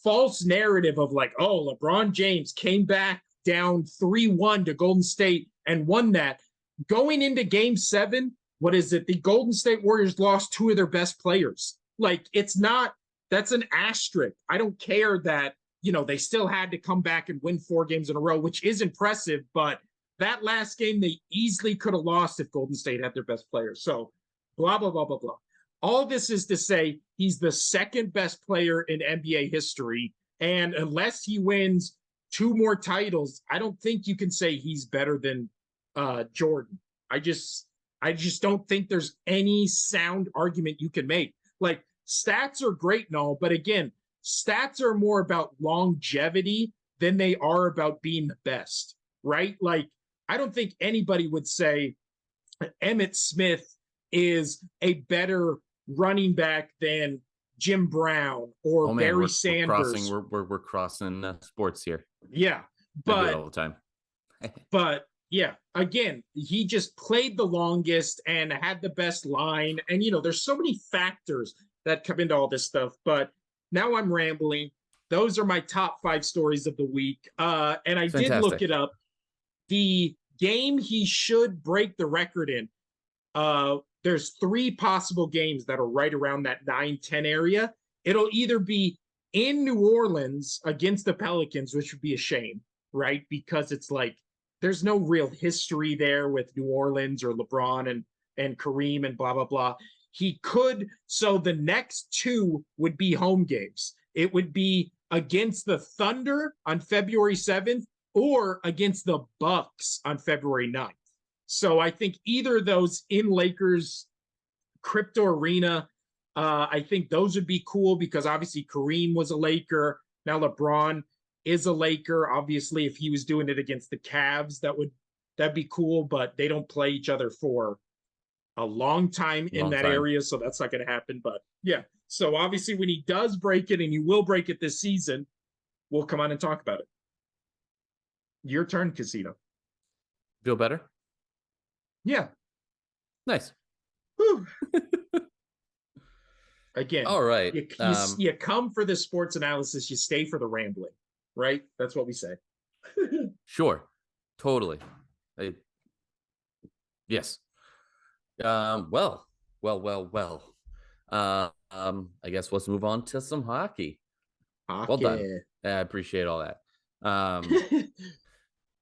false narrative of like, oh, LeBron James came back down 3-1 to Golden State and won that. Going into game 7, what is it? The Golden State Warriors lost 2 of their best players. Like, it's not, that's an asterisk. I don't care that, they still had to come back and win 4 games in a row, which is impressive, but that last game they easily could have lost if Golden State had their best players. So blah, blah, blah, blah, blah. All this is to say he's the second best player in NBA history. And unless he wins 2 more titles, I don't think you can say he's better than Jordan. I just don't think there's any sound argument you can make. Like, stats are great and all, but again, stats are more about longevity than they are about being the best, right? Like, I don't think anybody would say Emmitt Smith is a better running back than Jim Brown or Barry Sanders.
We're crossing sports here.
Yeah, but
all the time.
But yeah, again, he just played the longest and had the best line. And there's so many factors that come into all this stuff. But now I'm rambling. Those are my top 5 stories of the week. And I did look it up. The game he should break the record in. There's 3 possible games that are right around that 9-10 area. It'll either be in New Orleans against the Pelicans, which would be a shame, right? Because it's like there's no real history there with New Orleans or LeBron and Kareem and blah, blah, blah. He could. So the next 2 would be home games. It would be against the Thunder on February 7th or against the Bucks on February 9th. So I think either of those in Lakers crypto arena, I think those would be cool because obviously Kareem was a Laker. Now LeBron is a Laker. Obviously, if he was doing it against the Cavs, that'd be cool, but they don't play each other for a long time in
Long
that
time.
area, so that's not going to happen. But yeah, so obviously when he does break it, and you will break it this season, we'll come on and talk about it. Your turn, Casino.
Feel better?
Yeah.
Nice.
Whew. Again,
All right.
you come for the sports analysis, you stay for the rambling, right? That's what we say.
Sure. Totally. Yes. Well. I guess let's move on to some hockey. Well done.
Hockey.
I appreciate all that.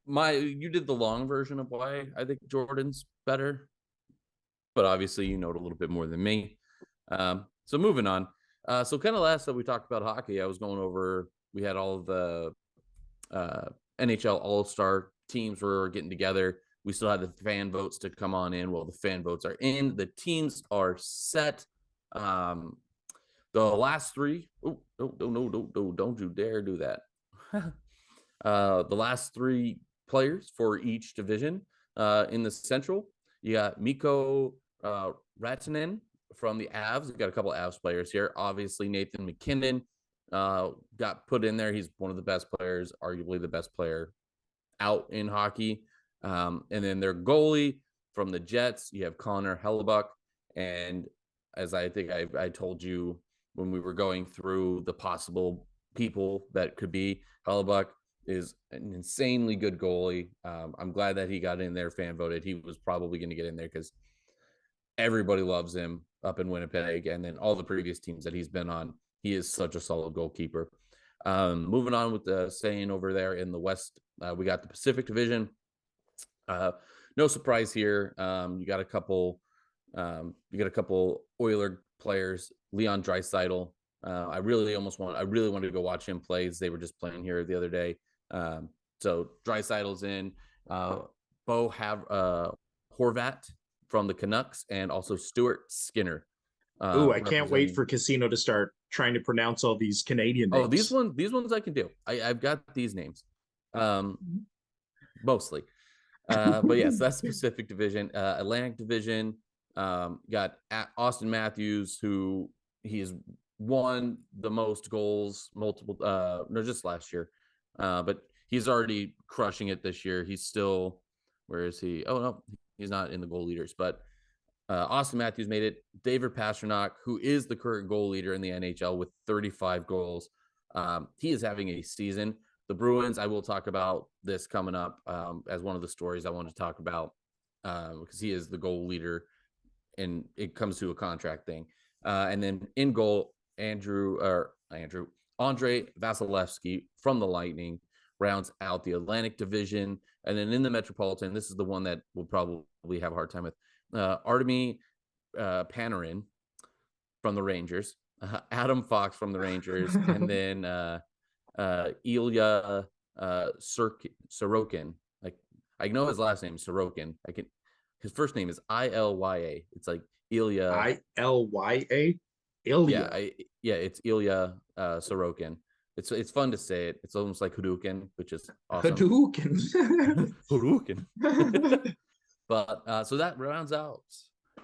You did the long version of why I think Jordan's better, but obviously you know it a little bit more than me. So moving on. So kind of last time we talked about hockey, I was going over. We had all of the NHL All-Star teams were getting together. We still had the fan votes to come on in. Well, the fan votes are in. The teams are set. The last three. Oh, no, don't you dare do that. The last three players for each division in the Central. You got Mikko Rantanen from the Avs. We've got a couple of Avs players here. Obviously, Nathan McKinnon got put in there. He's one of the best players, arguably the best player out in hockey. And then their goalie from the Jets, you have Connor Hellebuyck. And as I think I told you when we were going through the possible people that could be, Hellebuyck is an insanely good goalie. I'm glad that he got in there, fan voted. He was probably going to get in there because everybody loves him up in Winnipeg. And then all the previous teams that he's been on, he is such a solid goalkeeper. Moving on with the staying over there in the West, we got the Pacific Division. No surprise here. You got a couple Oiler players. Leon Draisaitl. I really wanted to go watch him play. They were just playing here the other day. So Draisaitl's in. Bo have Horvat from the Canucks, and also Stuart Skinner.
I can't wait for Casino to start trying to pronounce all these Canadian names.
Oh, these ones I can do. I've got these names, mostly. But yes, that's Pacific Division. Atlantic Division, got Austin Matthews, who he has won the most goals, just last year. But he's already crushing it this year. He's still, where is he? Oh, no, he's not in the goal leaders, but Austin Matthews made it. David Pastrnak, who is the current goal leader in the NHL with 35 goals. He is having a season. The Bruins, I will talk about this coming up as one of the stories I want to talk about because he is the goal leader and it comes to a contract thing. And then in goal, Andrei Vasilevsky from the Lightning rounds out the Atlantic Division. And then in the Metropolitan, this is the one that we'll probably have a hard time with. Artemi Panarin from the Rangers, Adam Fox from the Rangers, and then Ilya Sorokin. Like, I know his last name is Sorokin. His first name is Ilya. It's like Ilya.
Ilya. Ilya.
Yeah, it's Ilya Sorokin. It's fun to say it. It's almost like Hadouken, which is awesome.
Hadouken.
Hadouken. But so that rounds out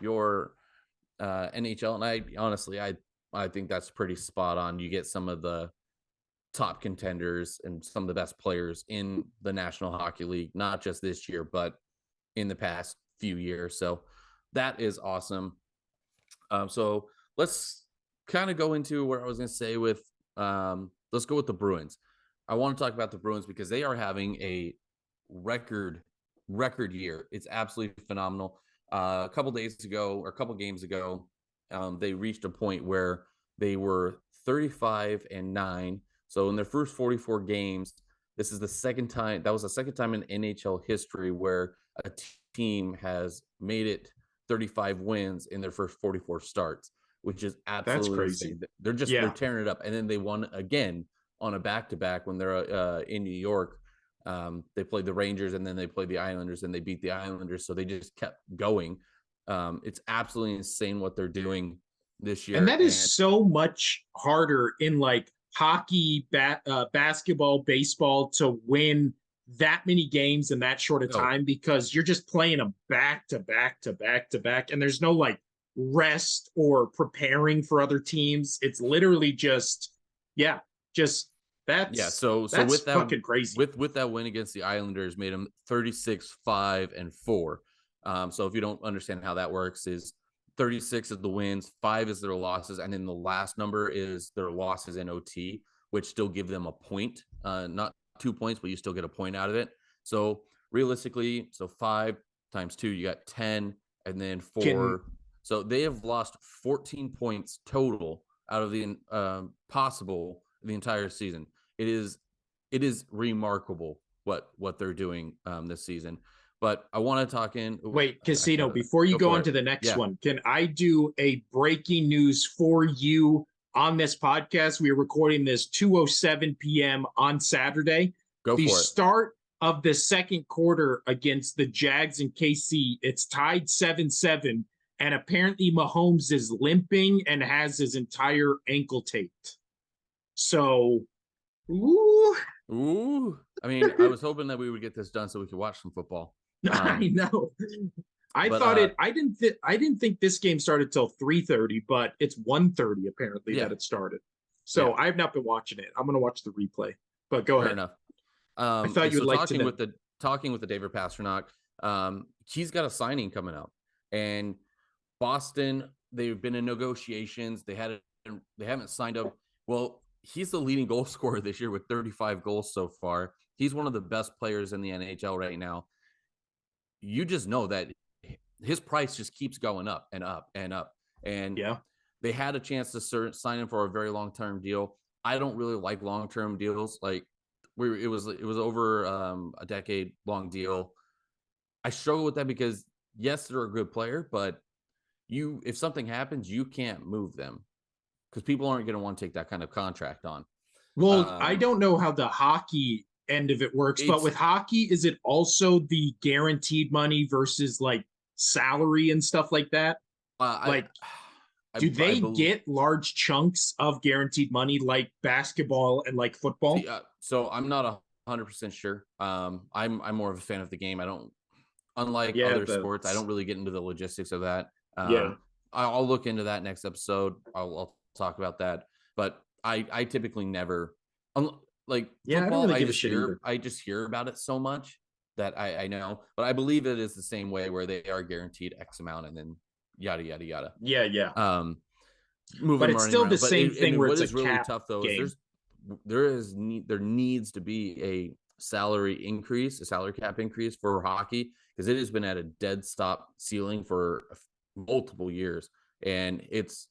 your NHL, and I think that's pretty spot on. You get some of the top contenders and some of the best players in the National Hockey League, not just this year, but in the past few years. So that is awesome. So let's kind of go into where I was going to say with, let's go with the Bruins. I want to talk about the Bruins because they are having a record year. It's absolutely phenomenal. A couple games ago, they reached a point where they were 35-9. So in their first 44 games, this is the second time. That was the second time in NHL history where a team has made it 35 wins in their first 44 starts, which is absolutely crazy. They're tearing it up. And then they won again on a back-to-back when they're in New York. They played the Rangers and then they played the Islanders and they beat the Islanders. So they just kept going. It's absolutely insane what they're doing this year.
And that is so much harder in like hockey, basketball, baseball to win that many games in that short of
No.
time because you're just playing them back to back to back to back, and there's no like rest or preparing for other teams. It's literally just, yeah, just
Yeah,
that's
so with that
fucking crazy.
with that win against the Islanders made them 36-5-4. So if you don't understand how that works, is 36 is the wins, 5 is their losses, and then the last number is their losses in OT, which still give them a point, not 2 points, but you still get a point out of it. So realistically, so 5 times 2, you got 10, and then 4.
Can
So they have lost 14 points total out of the possible the entire season. It is remarkable what they're doing this season. But I want to talk in.
wait, Casino, before you
Go
go
for
on
it.
to the next
Yeah,
one, can I do a breaking news for you on this podcast? We are recording this 2:07 p.m. on Saturday.
go
The
for it.
start of the second quarter against the Jags and KC, it's tied 7-7, and apparently Mahomes is limping and has his entire ankle taped. So, ooh,
Ooh, I mean, I was hoping that we would get this done so we could watch some football.
I know. I
But
thought it. I didn't think this game started till 3:30, but it's 1:30 apparently
Yeah.
that it started. So
Yeah.
I have not been watching it. I'm gonna watch the replay. But go
fair
ahead.
enough.
I thought you
So
would like to know.
talking with the David Pasternak, he's got a signing coming up, and Boston, they've been in negotiations. They haven't signed up. Well, he's the leading goal scorer this year with 35 goals so far. He's one of the best players in the NHL right now. You just know that his price just keeps going up and up and up. And
Yeah.
they had a chance to sign him for a very long-term deal. I don't really like long-term deals. Like it was over a decade-long deal. I struggle with that because yes, they're a good player, but if something happens, you can't move them because people aren't going to want to take that kind of contract on.
Well, I don't know how the hockey end of it works, but
It's
with hockey, is it also the guaranteed money versus like salary and stuff like that? Like, do
I
they
believe.
get large chunks of guaranteed money like basketball and like football?
See, so I'm not 100% sure. I'm more of a fan of the game. I don't, unlike
Yeah,
other sports, I don't really get into the logistics of that.
yeah.
I'll look into that next episode. I'll talk about that. But I typically never, like
Yeah, I don't
football.
really give a shit either.
I just hear about it so much that I know. But I believe it is the same way where they are guaranteed X amount and then yada yada yada.
Yeah, yeah.
Moving
But it's
running
still
around.
the
But
same thing where
what
it's a
is really
cap
tough though
game.
is there needs to be a salary increase, a salary cap increase for hockey because it has been at a dead stop ceiling for multiple years, and it's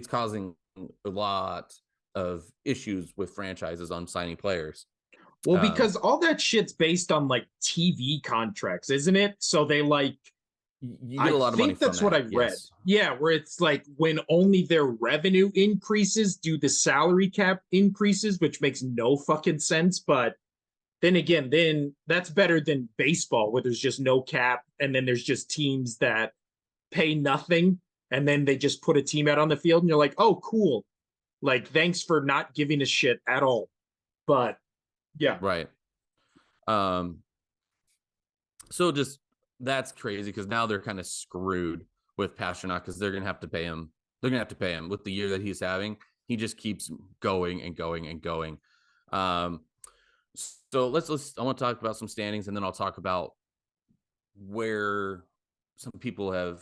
causing a lot of issues with franchises on signing players.
Well, because all that shit's based on like TV contracts, isn't it? So they like,
You get
I
a lot of money
think
from
that's
that.
what I read.
Yes.
Yeah, where it's like when only their revenue increases, do the salary cap increases, which makes no fucking sense. But then again, then that's better than baseball where there's just no cap and then there's just teams that pay nothing and then they just put a team out on the field and you're like, oh, cool. Like, thanks for not giving a shit at all. But yeah.
Right. So just that's crazy because now they're kind of screwed with Pasternak because they're gonna have to pay him. They're gonna have to pay him with the year that he's having. He just keeps going and going and going. So let's. I want to talk about some standings and then I'll talk about where some people have.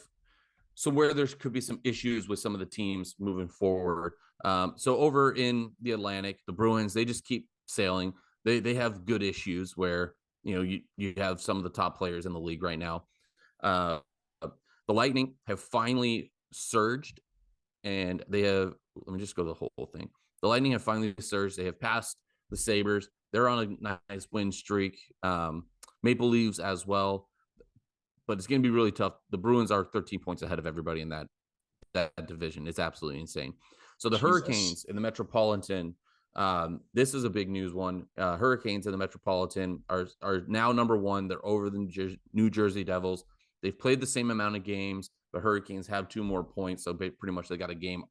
So where there could be some issues with some of the teams moving forward. So over in the Atlantic, the Bruins, they just keep sailing. They have good issues where you have some of the top players in the league right now. The Lightning have finally surged, and they have. Let me just go to the whole thing. The Lightning have finally surged. They have passed the Sabres. They're on a nice win streak. Maple Leafs as well, but it's going to be really tough. The Bruins are 13 points ahead of everybody in that division. It's absolutely insane. So the Hurricanes in the Metropolitan. This is a big news one. Hurricanes in the Metropolitan are now number one. They're over the New Jersey Devils. They've played the same amount of games. The Hurricanes have 2 more points, so pretty much they got a game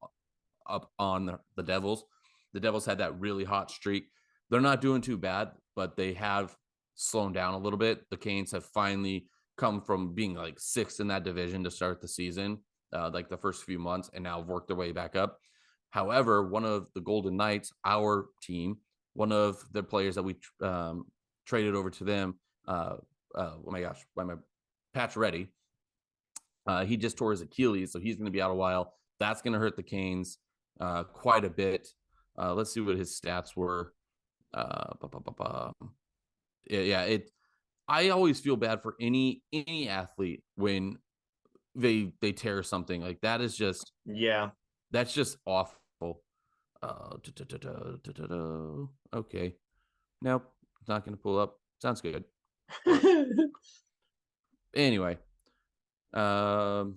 up on the Devils. The Devils had that really hot streak. They're not doing too bad, but they have slowing down a little bit. The Canes have finally come from being like sixth in that division to start the season, like the first few months, and now have worked their way back up. However, one of the Golden Knights, our team, one of the players that we traded over to them, oh my gosh, why am I Pacioretty? He just tore his Achilles, so he's going to be out a while. That's going to hurt the Canes quite a bit. Let's see what his stats were. Yeah. I always feel bad for any athlete when they tear something like that. Is just that's just awful. Okay, nope, not going to pull up. Sounds good. Anyway, so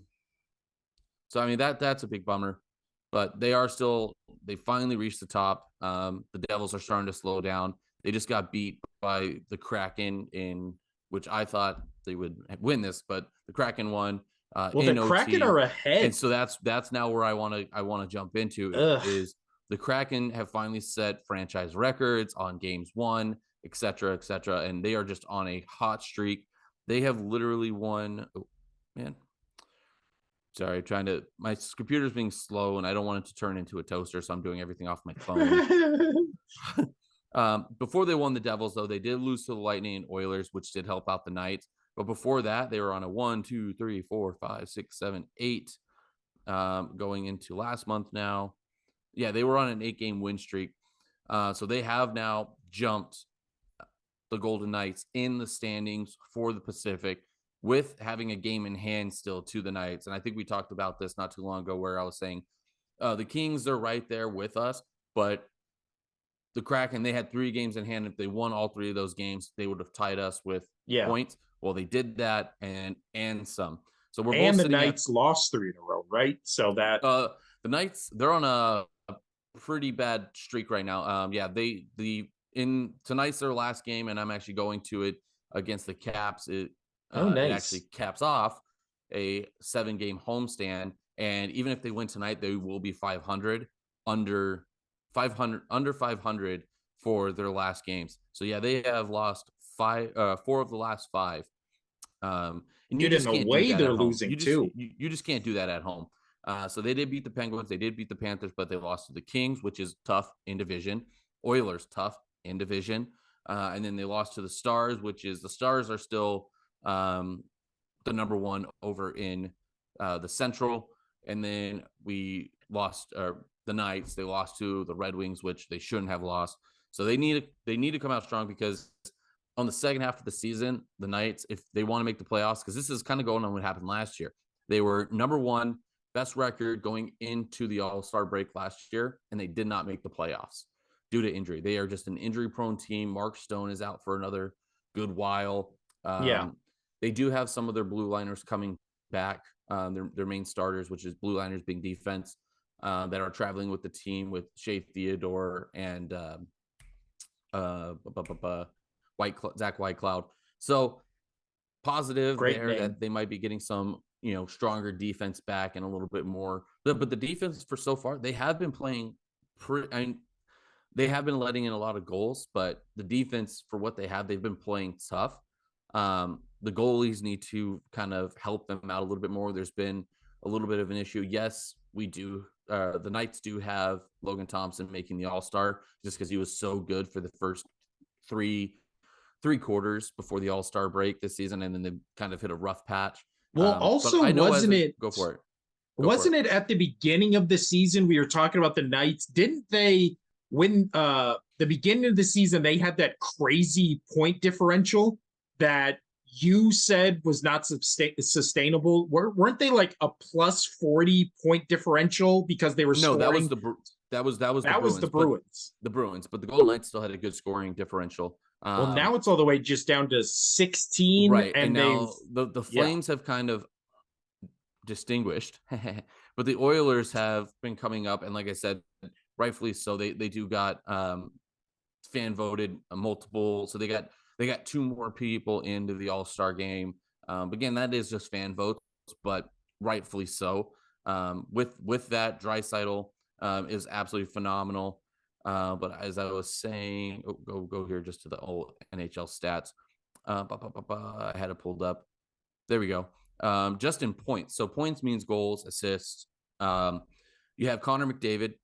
I mean that's a big bummer, but they finally reached the top. The Devils are starting to slow down. They just got beat by the Kraken in which I thought they would win this, but the Kraken won.
Well, the Kraken are ahead,
and so that's now where I want to jump into is the Kraken have finally set franchise records on games won, et cetera, and they are just on a hot streak. They have literally won. Oh man, sorry, my computer's being slow and I don't want it to turn into a toaster, so I'm doing everything off my phone. Before they won the Devils, though, they did lose to the Lightning and Oilers, which did help out the Knights. But before that, they were on a 1, 2, 3, 4, 5, 6, 7, 8 going into last month now. Yeah, they were on an 8-game win streak. So they have now jumped the Golden Knights in the standings for the Pacific with having a game in hand still to the Knights. And I think we talked about this not too long ago where I was saying the Kings are right there with us, but the Kraken, they had 3 games in hand. If they won all 3 of those games, they would have tied us with points. Well, they did that and some. So we're both
the Knights lost 3 in a row, right? So that
the Knights, they're on a pretty bad streak right now. Tonight's their last game, and I'm actually going to it against the Caps. It actually caps off a 7-game homestand, and even if they win tonight, they will be 500 under 500 for their last games. So yeah, they have lost 4 of the last 5. And you just can't do that
they're
at home.
losing too.
You just can't do that at home. So they did beat the Penguins, they did beat the Panthers, but they lost to the Kings, which is tough in division. Oilers, tough in division. And then they lost to the Stars, which is the Stars are still the number 1 over in the Central. And then we lost the Knights. They lost to the Red Wings, which they shouldn't have lost. So they need to come out strong because on the second half of the season, the Knights, if they want to make the playoffs, because this is kind of going on what happened last year. They were number 1 best record going into the All-Star break last year, and they did not make the playoffs due to injury. They are just an injury-prone team. Mark Stone is out for another good while. They do have some of their blue liners coming back, their main starters, which is blue liners being defense, that are traveling with the team with Shea Theodore and Zach Whitecloud. So positive that they might be getting some, stronger defense back and a little bit more. But the defense for so far, they have been playing they have been letting in a lot of goals, but the defense for what they have, they've been playing tough. The goalies need to kind of help them out a little bit more. There's been a little bit of an issue. Yes, we do. The Knights do have Logan Thompson making the All-Star just because he was so good for the first three quarters before the All-Star break this season, and then they kind of hit a rough patch.
Well, also, wasn't it?
Go for it.
Wasn't it at the beginning of the season we were talking about the Knights? Didn't they win the beginning of the season? They had that crazy point differential that you said was not sustainable. Weren't they like a plus 40 point differential because they were scoring?
No, that was the
Bruins.
The Bruins, but the Golden Knights still had a good scoring differential.
Well, now it's all the way just down to 16,
right? And now the Flames have kind of distinguished, but the Oilers have been coming up, and like I said, rightfully so. They do got fan voted multiple, so they got 2 more people into the All-Star game. Again, that is just fan votes, but rightfully so. With that, Draisaitl is absolutely phenomenal. But as I was saying, go here just to the old NHL stats. I had it pulled up. There we go. Just in points. So points means goals, assists. You have Connor McDavid,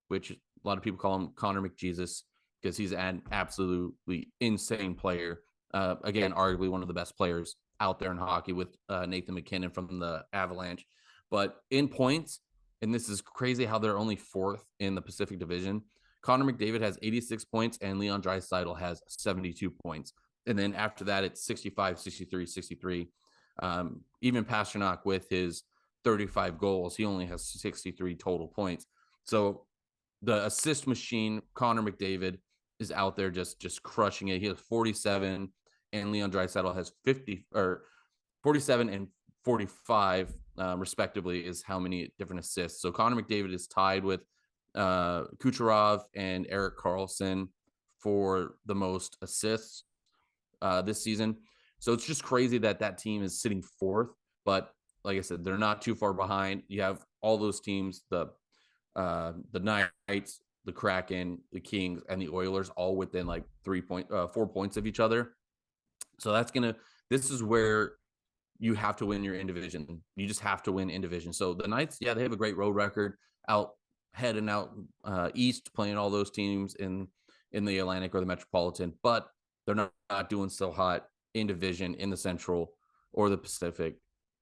which a lot of people call him Connor McJesus because he's an absolutely insane player. Again, arguably one of the best players out there in hockey with Nathan McKinnon from the Avalanche. But in points, and this is crazy how they're only fourth in the Pacific Division. Connor McDavid has 86 points and Leon Draisaitl has 72 points. And then after that, it's 65, 63, 63. Even Pasternak with his 35 goals, he only has 63 total points. So the assist machine, Connor McDavid, is out there just crushing it. He has 47, and Leon Draisaitl has 50 or 47 and 45, respectively, is how many different assists. So Connor McDavid is tied with Kucherov and Erik Karlsson for the most assists this season. So it's just crazy that team is sitting fourth. But like I said, they're not too far behind. You have all those teams, the Knights, the Kraken, the Kings, and the Oilers, all within like 4 points of each other. So this is where you have to win your in division. You just have to win in division. So the Knights, yeah, they have a great road record out east, playing all those teams in the Atlantic or the Metropolitan, but they're not doing so hot in division in the Central or the Pacific.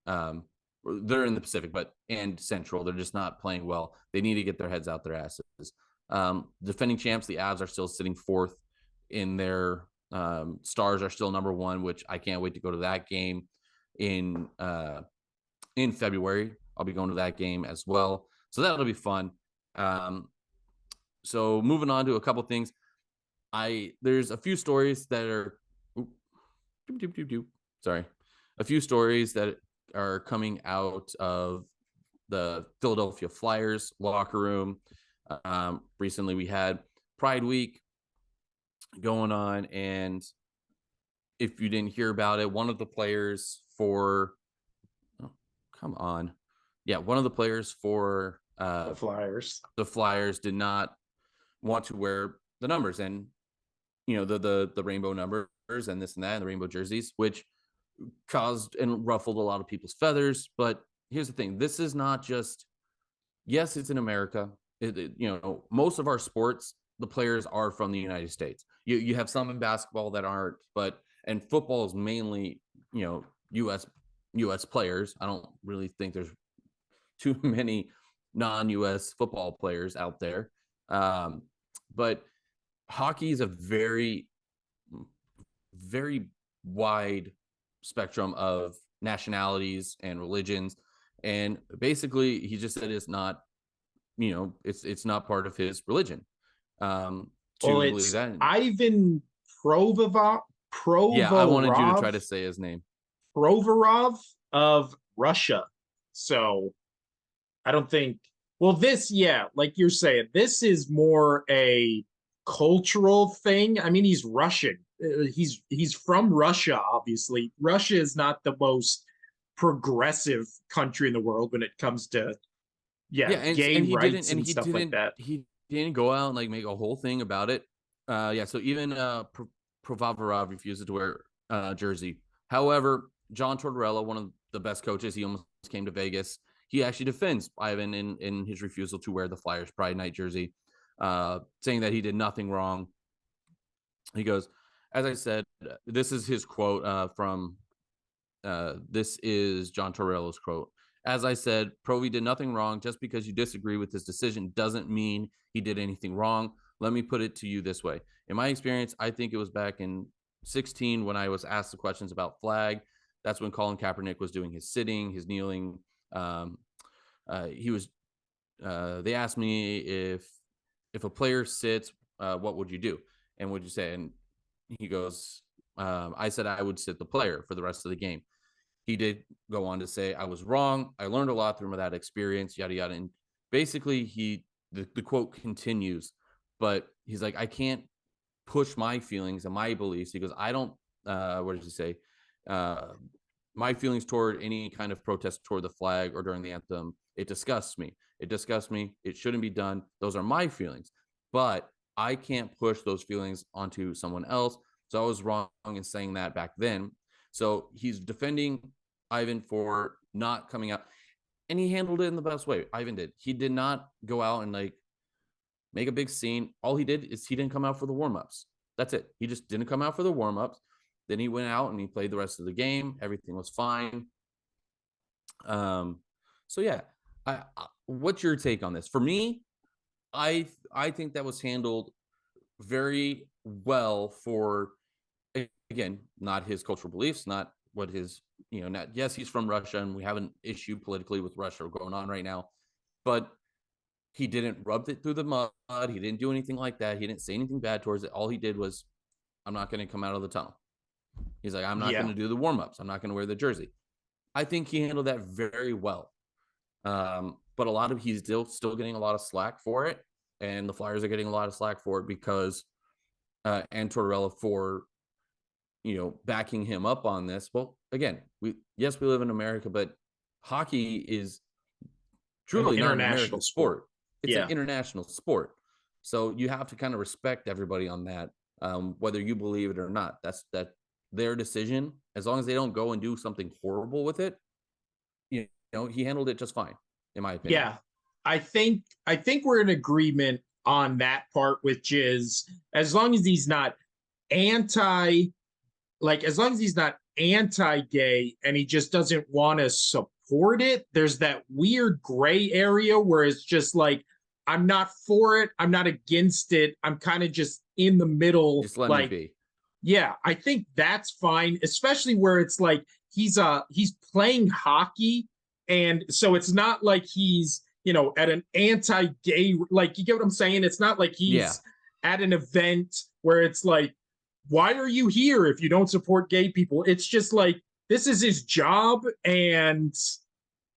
They're in the Pacific, and Central, they're just not playing well. They need to get their heads out their asses. Defending champs, the Avs are still sitting fourth in their Stars are still number one, which I can't wait to go to that game in February. I'll be going to that game as well. So that'll be fun. So moving on to a couple things. There's a few stories that are a few stories that are coming out of the Philadelphia Flyers locker room. Recently we had Pride Week going on, and if you didn't hear about it, one of the players for one of the players for the Flyers did not want to wear the numbers, and the rainbow numbers and this and that and the rainbow jerseys, which caused and ruffled a lot of people's feathers. But here's the thing, this is not just, yes, it's in America. Most of our sports, the players are from the United States. You have some in basketball that aren't, and football is mainly US players. I don't really think there's too many non-US football players out there. But hockey is a very, very wide spectrum of nationalities and religions. And basically he just said it's not, it's not part of his religion.
It's Ivan Provorov.
Yeah, I wanted you to try to say his name.
Provorov of Russia. So I don't think, like you're saying, this is more a cultural thing. I mean, he's Russian. He's from Russia, obviously. Russia is not the most progressive country in the world when it comes to gay rights and stuff like that.
He didn't go out and like make a whole thing about it. So even Provorov refuses to wear jersey. However, John Tortorella, one of the best coaches, he almost came to Vegas. He actually defends Ivan in his refusal to wear the Flyers Pride Night jersey, saying that he did nothing wrong. He goes, as I said, this is his quote this is John Tortorella's quote. As I said, Provi did nothing wrong. Just because you disagree with his decision doesn't mean he did anything wrong. Let me put it to you this way. In my experience, I think it was back in 2016 when I was asked the questions about flag. That's when Colin Kaepernick was doing his sitting, his kneeling. They asked me if a player sits, what would you do? And would you say? And he goes, I said I would sit the player for the rest of the game. He did go on to say, I was wrong. I learned a lot through that experience, yada, yada. And basically the quote continues, but he's like, I can't push my feelings and my beliefs. He goes, I don't, what did he say? My feelings toward any kind of protest toward the flag or during the anthem, it disgusts me. It shouldn't be done. Those are my feelings, but I can't push those feelings onto someone else. So I was wrong in saying that back then. So he's defending Ivan for not coming out, and he handled it in the best way. Ivan did. He did not go out and like make a big scene. All he did is he didn't come out for the warm-ups. That's it. He just didn't come out for the warm-ups. Then he went out and he played the rest of the game. Everything was fine. So yeah, what's your take on this? For me, I think that was handled very well for, again, not his cultural beliefs, not what his, not, yes, he's from Russia and we have an issue politically with Russia going on right now, but he didn't rub it through the mud. He didn't do anything like that. He didn't say anything bad towards it. All he did was, I'm not going to come out of the tunnel. He's like, I'm not going to do the warm-ups. I'm not going to wear the jersey. I think he handled that very well. But a lot of he's still getting a lot of slack for it, and the Flyers are getting a lot of slack for it because and Tortorella for backing him up on this. Well, again, we live in America, but hockey is truly not an American sport. It's an international sport, so you have to kind of respect everybody on that, whether you believe it or not. That's their decision. As long as they don't go and do something horrible with it, he handled it just fine, in my opinion.
Yeah, I think we're in agreement on that part, which is as long as he's not anti-gay and he just doesn't want to support it, there's that weird gray area where it's just like, I'm not for it, I'm not against it, I'm kind of just in the middle.
Just let me be.
Yeah, I think that's fine, especially where it's like he's playing hockey, and so it's not like he's at an anti-gay, like, you get what I'm saying? It's not like he's at an event where it's like, why are you here if you don't support gay people? It's just like, this is his job, and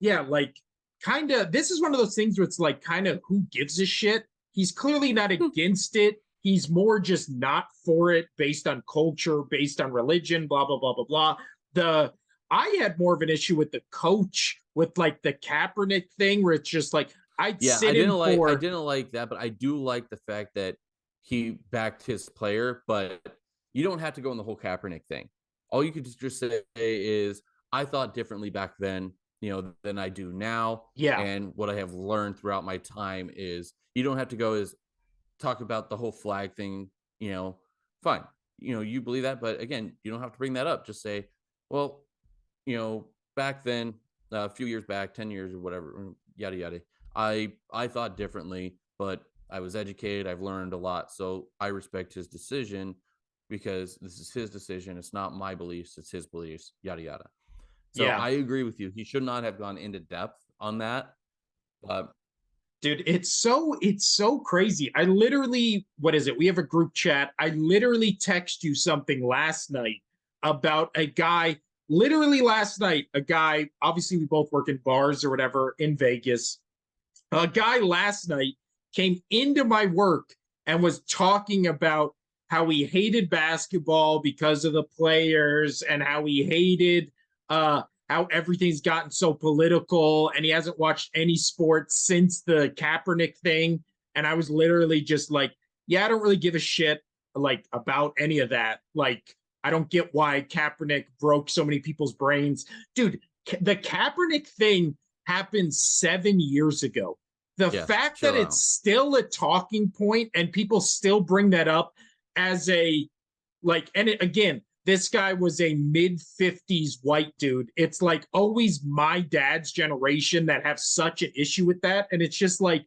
like, kind of, this is one of those things where it's like, kind of, who gives a shit? He's clearly not against it. He's more just not for it based on culture, based on religion, blah, blah, blah, blah, blah. I had more of an issue with the coach, with like the Kaepernick thing, where it's just like, I didn't
like that, but I do like the fact that he backed his player, but you don't have to go in the whole Kaepernick thing. All you could just say is, I thought differently back then, than I do now.
Yeah.
And what I have learned throughout my time is you don't have to go talk about the whole flag thing, fine. You believe that, but again, you don't have to bring that up. Just say, well, back then, a few years back, 10 years or whatever, yada, yada, I thought differently, but I was educated. I've learned a lot. So I respect his decision because this is his decision. It's not my beliefs. It's his beliefs, yada, yada. So I agree with you. He should not have gone into depth on that.
Dude, it's so crazy. I literally, what is it? We have a group chat. I literally text you something last night about a guy, obviously we both work in bars or whatever in Vegas. A guy last night came into my work and was talking about how he hated basketball because of the players and how he hated how everything's gotten so political, and he hasn't watched any sports since the Kaepernick thing. And I was literally just like, I don't really give a shit like about any of that. Like, I don't get why Kaepernick broke so many people's brains. Dude, the Kaepernick thing happened 7 years ago. The fact that it's still a talking point and people still bring that up as a, like, and again, this guy was a mid-50s white dude. It's like always my dad's generation that have such an issue with that. And it's just like,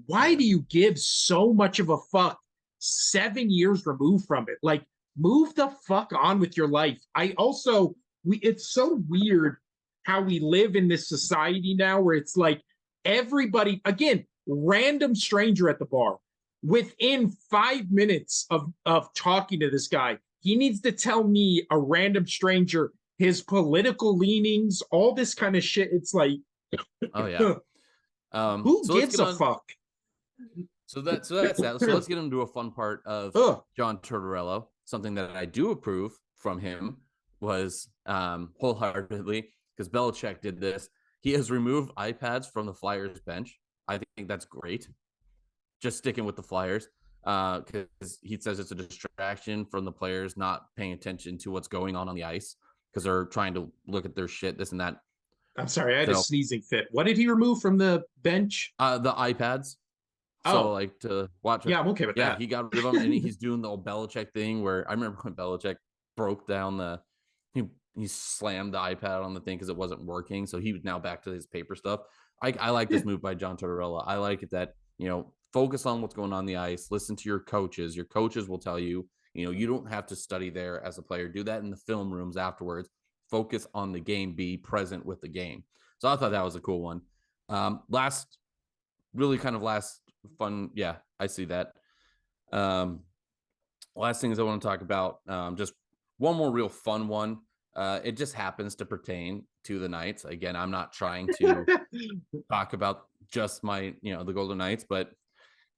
why do you give so much of a fuck 7 years removed from it? Like, move the fuck on with your life. It's so weird how we live in this society now where it's like everybody, again, random stranger at the bar, within 5 minutes of talking to this guy, he needs to tell me, a random stranger, his political leanings, all this kind of shit. It's like,
oh yeah.
Who gives a fuck?
So that's that. So let's get into a fun part of John Tortorella. Something that I do approve from him was wholeheartedly, because Belichick did this. He has removed iPads from the Flyers bench. I think that's great. Just sticking with the Flyers. because he says it's a distraction from the players not paying attention to what's going on the ice because they're trying to look at their shit, this and that.
I'm sorry, I had a
So
sneezing fit. What did he remove from the bench?
the iPads. So
Oh,
like to watch it.
yeah, I'm okay with
Yeah,
that.
he got rid of them, and he's doing the old Belichick thing where I remember when Belichick broke down he slammed the iPad on the thing because it wasn't working. So he was now back to his paper stuff. I like this move by John Tortorella. I like it that, focus on what's going on the ice, listen to your coaches. Your coaches will tell you, you don't have to study there as a player. Do that in the film rooms afterwards. Focus on the game, be present with the game. So I thought that was a cool one. Last fun. Yeah, I see that. Last things I want to talk about, just one more real fun one. It just happens to pertain to the Knights. Again, I'm not trying to talk about just the Golden Knights, but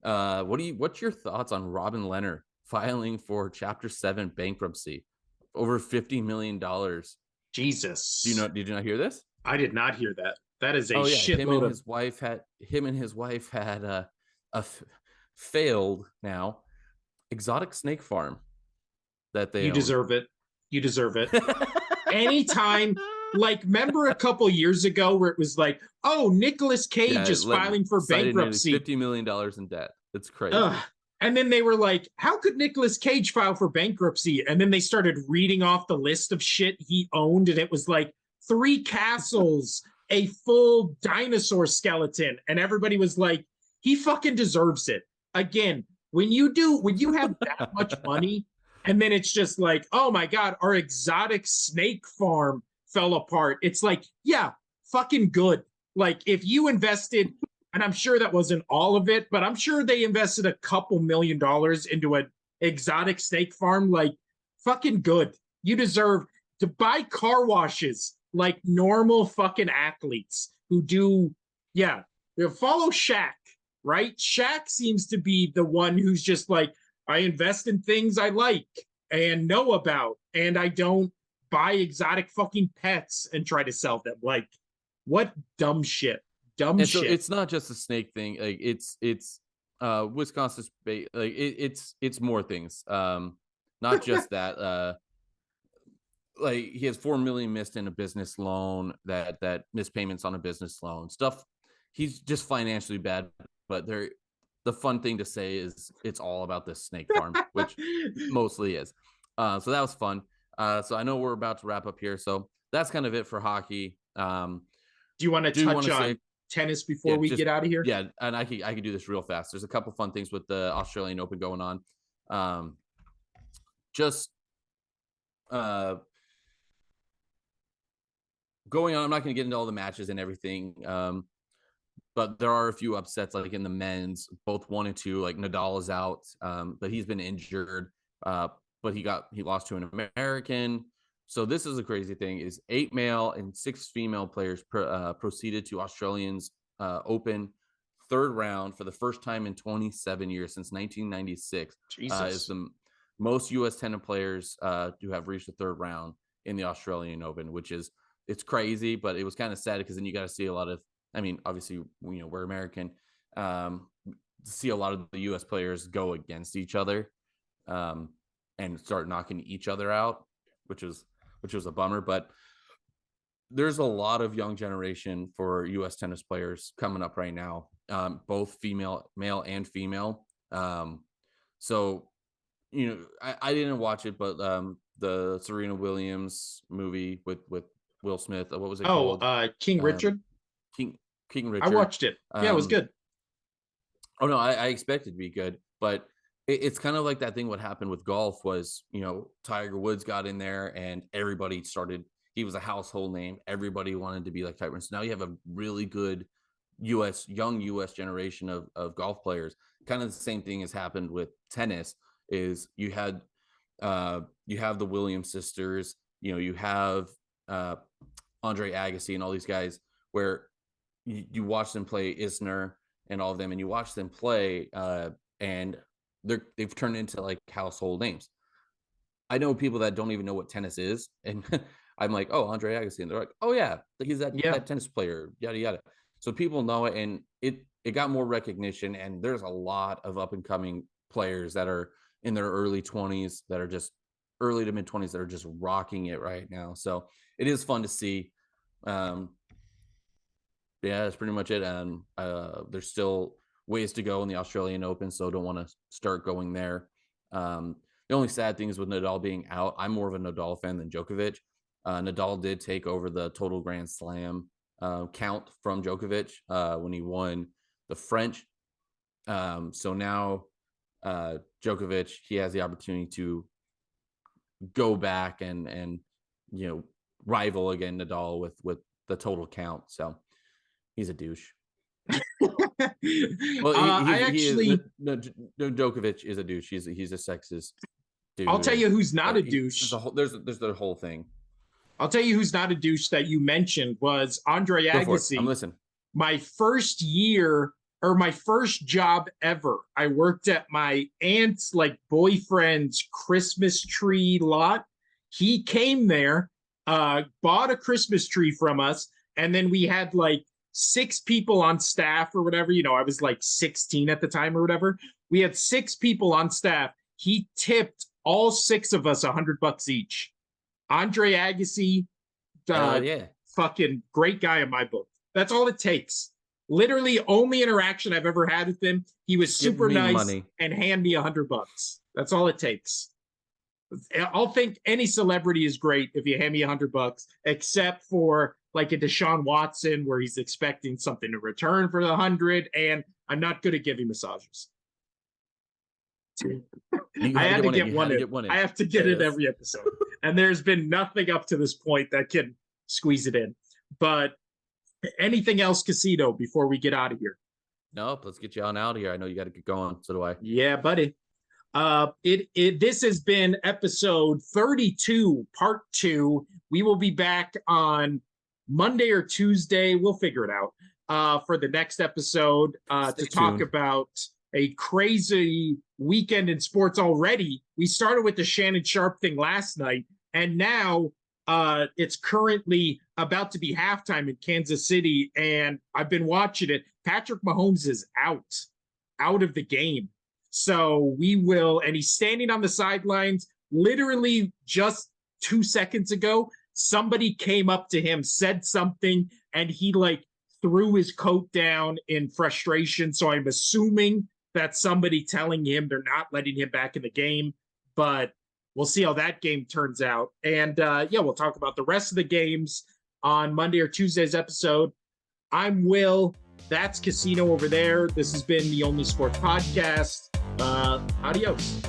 what's your thoughts on Robin Leonard filing for Chapter 7 bankruptcy? Over $50 million.
Jesus.
Did you not hear this?
I did not hear that. That is a shitload
him and his wife had a failed now exotic snake farm that they
You
own.
deserve it. You deserve it. Anytime, remember a couple years ago where it was like, oh, Nicolas Cage is filing for bankruptcy.
Nearly $50 million in debt. It's crazy.
And then they were like, how could Nicolas Cage file for bankruptcy? And then they started reading off the list of shit he owned, and it was like 3 castles, a full dinosaur skeleton. And everybody was like, he fucking deserves it. Again, when you have that much money, and then it's just like, oh my God, our exotic snake farm fell apart. It's like, yeah, fucking good. Like if you invested, and I'm sure that wasn't all of it, but I'm sure they invested a couple $1 million into an exotic snake farm. Like fucking good. You deserve to buy car washes like normal fucking athletes who do, yeah. Follow Shaq, right? Shaq seems to be the one who's just like, I invest in things I like and know about, and I don't buy exotic fucking pets and try to sell them. Like, what dumb shit. Dumb
and
shit.
So it's not just a snake thing. Like it's Wisconsin's it's more things. Not just that. Like he has $4 million missed in a business loan, that missed payments on a business loan stuff. He's just financially bad, but the fun thing to say is it's all about this snake farm, which mostly is. So that was fun. So I know we're about to wrap up here. So that's kind of it for hockey.
Do you want to touch on tennis before we get out of here?
Yeah, and I could do this real fast. There's a couple fun things with the Australian Open going on. Going on, I'm not going to get into all the matches and everything, but there are a few upsets, like in the men's, both 1 and 2. Like Nadal is out, but he's been injured, but he lost to an American. So this is a crazy thing: is 8 male and 6 female players proceeded to Australians Open third round for the first time in 27 years, since 1996. Is the most U.S. tennis players to have reached the third round in the Australian Open, which is, it's crazy, but it was kind of sad because then you got to see a lot of, obviously, we're American, see a lot of the U.S. players go against each other and start knocking each other out, which was a bummer. But there's a lot of young generation for U.S. tennis players coming up right now, both male and female. So, I didn't watch it, but the Serena Williams movie with Will Smith, what was it called?
King Richard.
King Richard.
I watched it. Yeah, it was good.
Oh no, I expected to be good, but it's kind of like that thing. What happened with golf was, Tiger Woods got in there and everybody started. He was a household name. Everybody wanted to be like Tiger. So now you have a really good young U.S. generation of golf players. Kind of the same thing has happened with tennis. Is you have the Williams sisters. You have Andre Agassi and all these guys, where you watch them play, Isner and all of them, and you watch them play, and they've turned into like household names. I know people that don't even know what tennis is, and I'm like, oh, Andre Agassi, and they're like, oh yeah, he's that tennis player, yada yada. So people know it, and it got more recognition, and there's a lot of up and coming players that are in their early 20s, that are just early to mid 20s, that are just rocking it right now. So it is fun to see. Yeah, that's pretty much it. And there's still ways to go in the Australian Open, so don't want to start going there. The only sad thing is with Nadal being out, I'm more of a Nadal fan than Djokovic. Nadal did take over the total Grand Slam count from Djokovic when he won the French. So now Djokovic, he has the opportunity to go back and rival again Nadal with the total count. So he's a douche. Well, Djokovic is a douche. He's a sexist dude.
I'll tell you who's not a douche.
There's the whole thing.
I'll tell you who's not a douche that you mentioned was Andre Agassi.
I'm listening.
My first job ever, I worked at my aunt's boyfriend's Christmas tree lot. He came there, bought a Christmas tree from us, and then we had 6 people on staff or whatever. I was 16 at the time or whatever. We had 6 people on staff. He tipped all 6 of us $100 each. Andre Agassi, fucking great guy in my book. That's all it takes. Literally, only interaction I've ever had with him. He was super nice and hand me $100. That's all it takes. I'll think any celebrity is great if you hand me $100, except for a Deshaun Watson, where he's expecting something in return for the 100, and I'm not good at giving massages. I had to get one in. I have to get it every episode, and there's been nothing up to this point that can squeeze it in. But anything else, Casino, before we get out of here?
Nope, let's get you on out of here. I know you got to get going. So do I.
Yeah, buddy. This has been episode 32, part 2. We will be back on Monday or Tuesday. We'll figure it out for the next episode to talk about a crazy weekend in sports already. We started with the Shannon Sharp thing last night, and now it's currently about to be halftime in Kansas City, and I've been watching it. Patrick Mahomes is out of the game. So we will, and he's standing on the sidelines. Literally just 2 seconds ago, somebody came up to him, said something, and he threw his coat down in frustration. So I'm assuming that's somebody telling him they're not letting him back in the game, but we'll see how that game turns out. And we'll talk about the rest of the games on Monday or Tuesday's episode. I'm Will. That's Casino over there. This has been the Only Sports Podcast. Adios.